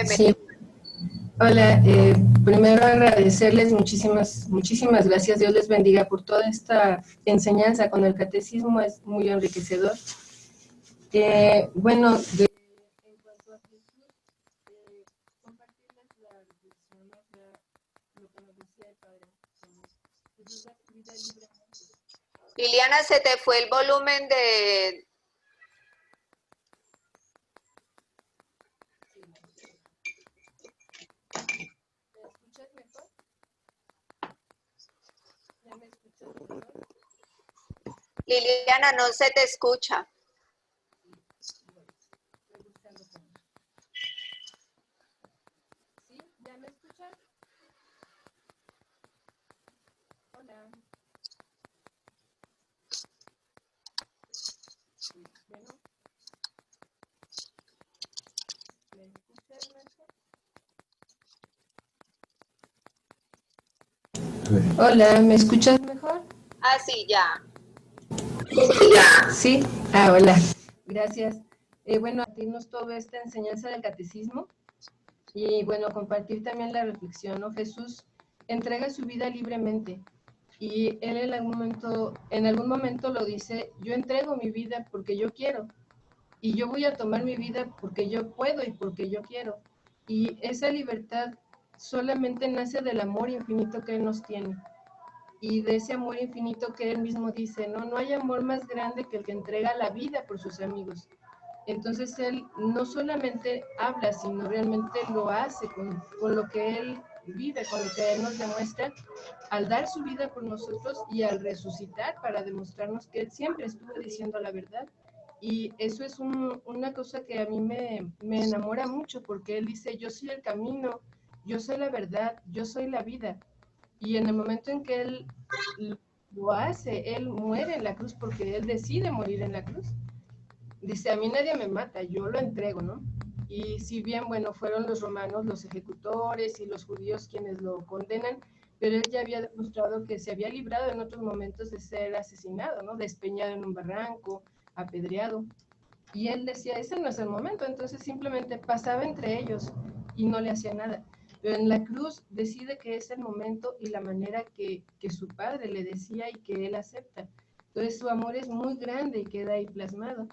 Sí. Hola, primero agradecerles muchísimas gracias. Dios les bendiga por toda esta enseñanza con el catecismo, es muy enriquecedor. Bueno, en cuanto a Jesús, compartirles la reflexión, lo que nos decía el Padre. Jesús da vida libremente. Liliana, se te fue el volumen de... ¿Me escuchas mejor? ¿Ya me escuchas mejor? Liliana, no se te escucha. Estoy buscando cómo. ¿Sí? ¿Ya me escuchan? Hola. Bueno. ¿Me escuchas mejor? Hola, ¿me escuchas mejor? Ah, sí, ya. Sí. Hola. Gracias. Bueno, compartirnos toda esta enseñanza del catecismo y bueno, compartir también la reflexión, ¿no? Jesús entrega su vida libremente y él en algún momento lo dice, yo entrego mi vida porque yo quiero y yo voy a tomar mi vida porque yo puedo y porque yo quiero. Y esa libertad solamente nace del amor infinito que Él nos tiene y de ese amor infinito que Él mismo dice, no, no hay amor más grande que el que entrega la vida por sus amigos. Entonces Él no solamente habla, sino realmente lo hace con lo que Él vive, con lo que Él nos demuestra, al dar su vida por nosotros y al resucitar para demostrarnos que Él siempre estuvo diciendo la verdad. Y eso es una cosa que a mí me enamora mucho, porque Él dice, yo soy el camino, yo soy la verdad, yo soy la vida. Y en el momento en que Él lo hace, Él muere en la cruz porque Él decide morir en la cruz. Dice, a mí nadie me mata, yo lo entrego, ¿no? Y si bien, bueno, fueron los romanos los ejecutores y los judíos quienes lo condenan, pero él ya había demostrado que se había librado en otros momentos de ser asesinado, ¿no? Despeñado en un barranco, apedreado. Y él decía, ese no es el momento, entonces simplemente pasaba entre ellos y no le hacía nada. Pero en la cruz decide que es el momento y la manera que su padre le decía y que él acepta. Entonces su amor es muy grande y queda ahí plasmado.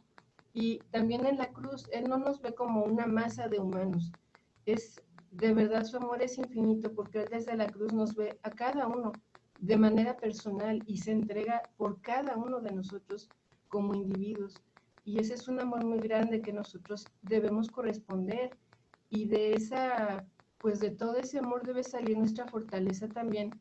Y también en la cruz, Él no nos ve como una masa de humanos. De verdad, su amor es infinito porque Él desde la cruz nos ve a cada uno de manera personal y se entrega por cada uno de nosotros como individuos. Y ese es un amor muy grande que nosotros debemos corresponder. Y pues de todo ese amor debe salir nuestra fortaleza también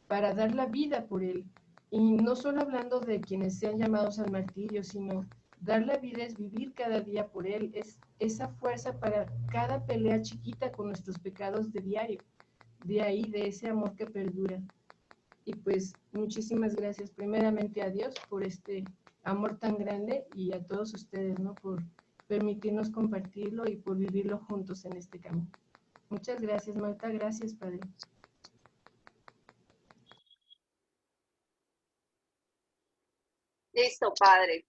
para dar la vida por Él. Y no solo hablando de quienes sean llamados al martirio, sino dar la vida es vivir cada día por Él, es esa fuerza para cada pelea chiquita con nuestros pecados de diario, de ahí, de ese amor que perdura. Y pues muchísimas gracias primeramente a Dios por este amor tan grande y a todos ustedes, ¿no? Por permitirnos compartirlo y por vivirlo juntos en este camino. Muchas gracias, Marta. Gracias, Padre. Listo, padre.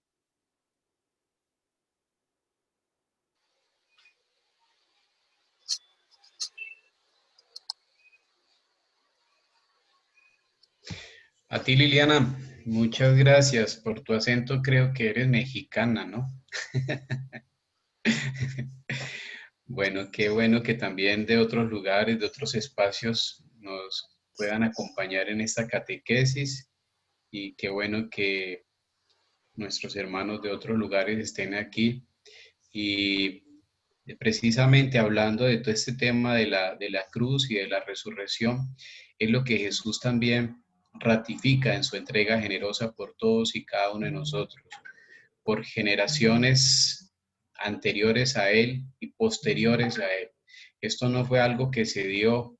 A ti, Liliana, muchas gracias por tu acento. Creo que eres mexicana, ¿no? Bueno que también de otros lugares, de otros espacios nos puedan acompañar en esta catequesis y qué bueno que nuestros hermanos de otros lugares estén aquí. Y precisamente hablando de todo este tema de la cruz y de la resurrección, es lo que Jesús también ratifica en su entrega generosa por todos y cada uno de nosotros, por generaciones anteriores a Él y posteriores a Él. Esto no fue algo que se dio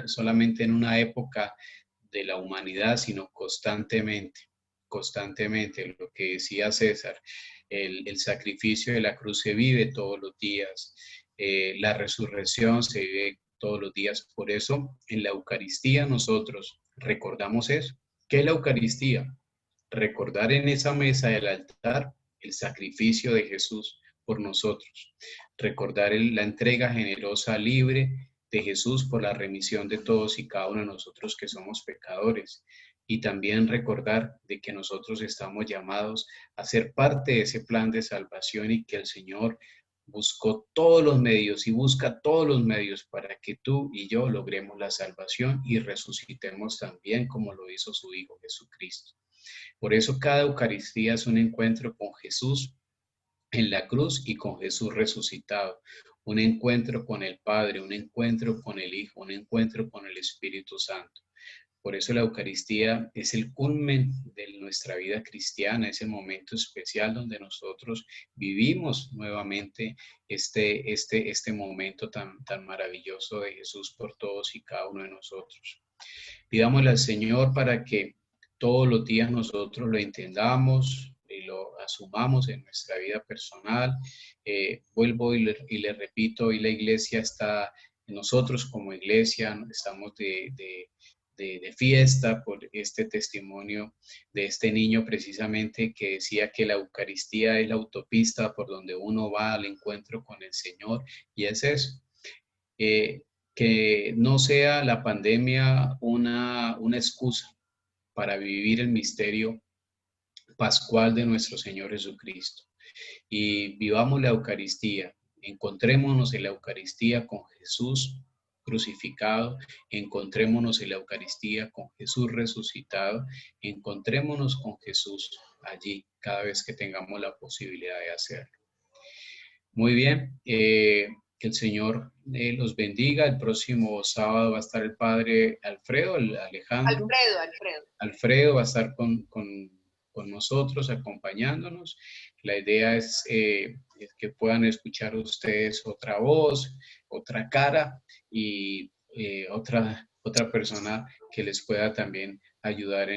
solamente en una época de la humanidad, sino constantemente, lo que decía César, el sacrificio de la cruz se vive todos los días, la resurrección se vive todos los días. Por eso en la Eucaristía nosotros recordamos eso. ¿Qué es la Eucaristía? Recordar en esa mesa del altar el sacrificio de Jesús por nosotros. Recordar la entrega generosa, libre de Jesús por la remisión de todos y cada uno de nosotros que somos pecadores. Y también recordar de que nosotros estamos llamados a ser parte de ese plan de salvación y que el Señor buscó todos los medios y busca todos los medios para que tú y yo logremos la salvación y resucitemos también como lo hizo su Hijo Jesucristo. Por eso cada Eucaristía es un encuentro con Jesús en la cruz y con Jesús resucitado. Un encuentro con el Padre, un encuentro con el Hijo, un encuentro con el Espíritu Santo. Por eso la Eucaristía es el culmen de nuestra vida cristiana, ese momento especial donde nosotros vivimos nuevamente este momento tan maravilloso de Jesús por todos y cada uno de nosotros. Pidámosle al Señor para que todos los días nosotros lo entendamos y lo asumamos en nuestra vida personal. Vuelvo y le repito, hoy la iglesia está, nosotros como iglesia estamos de fiesta por este testimonio de este niño precisamente que decía que la Eucaristía es la autopista por donde uno va al encuentro con el Señor, y es eso. Que no sea la pandemia una excusa para vivir el misterio pascual de nuestro Señor Jesucristo. Y vivamos la Eucaristía, encontrémonos en la Eucaristía con Jesús crucificado, encontrémonos en la Eucaristía con Jesús resucitado, encontrémonos con Jesús allí cada vez que tengamos la posibilidad de hacerlo. Muy bien, que el Señor los bendiga. El próximo sábado va a estar el Padre Alfredo, Alejandro. Alfredo va a estar con nosotros, acompañándonos. La idea es que puedan escuchar ustedes otra voz, otra cara y otra persona que les pueda también ayudar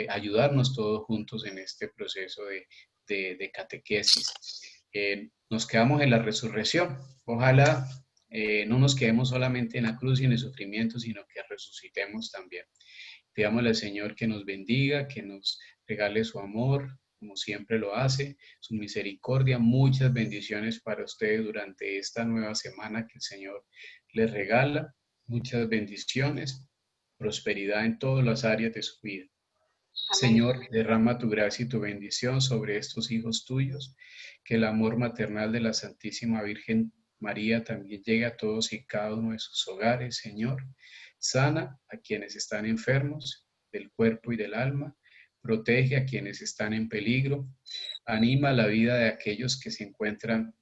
ayudarnos todos juntos en este proceso de catequesis. Nos quedamos en la resurrección. Ojalá no nos quedemos solamente en la cruz y en el sufrimiento, sino que resucitemos también. Pidámosle al Señor que nos bendiga, que nos regale su amor, como siempre lo hace, su misericordia. Muchas bendiciones para ustedes durante esta nueva semana que el Señor les regala. Muchas bendiciones, prosperidad en todas las áreas de su vida. Amén. Señor, derrama tu gracia y tu bendición sobre estos hijos tuyos, que el amor maternal de la Santísima Virgen María también llegue a todos y cada uno de sus hogares, Señor. Sana a quienes están enfermos del cuerpo y del alma, protege a quienes están en peligro, anima la vida de aquellos que se encuentran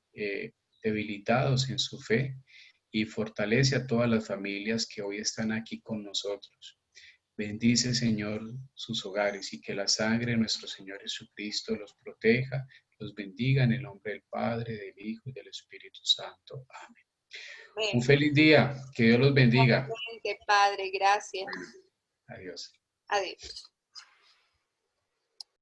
debilitados en su fe y fortalece a todas las familias que hoy están aquí con nosotros. Bendice, Señor, sus hogares y que la sangre de nuestro Señor Jesucristo los proteja, los bendiga en el nombre del Padre, del Hijo y del Espíritu Santo. Amén. Amén. Un feliz día. Que Dios los bendiga. Padre, gracias. Adiós. Adiós.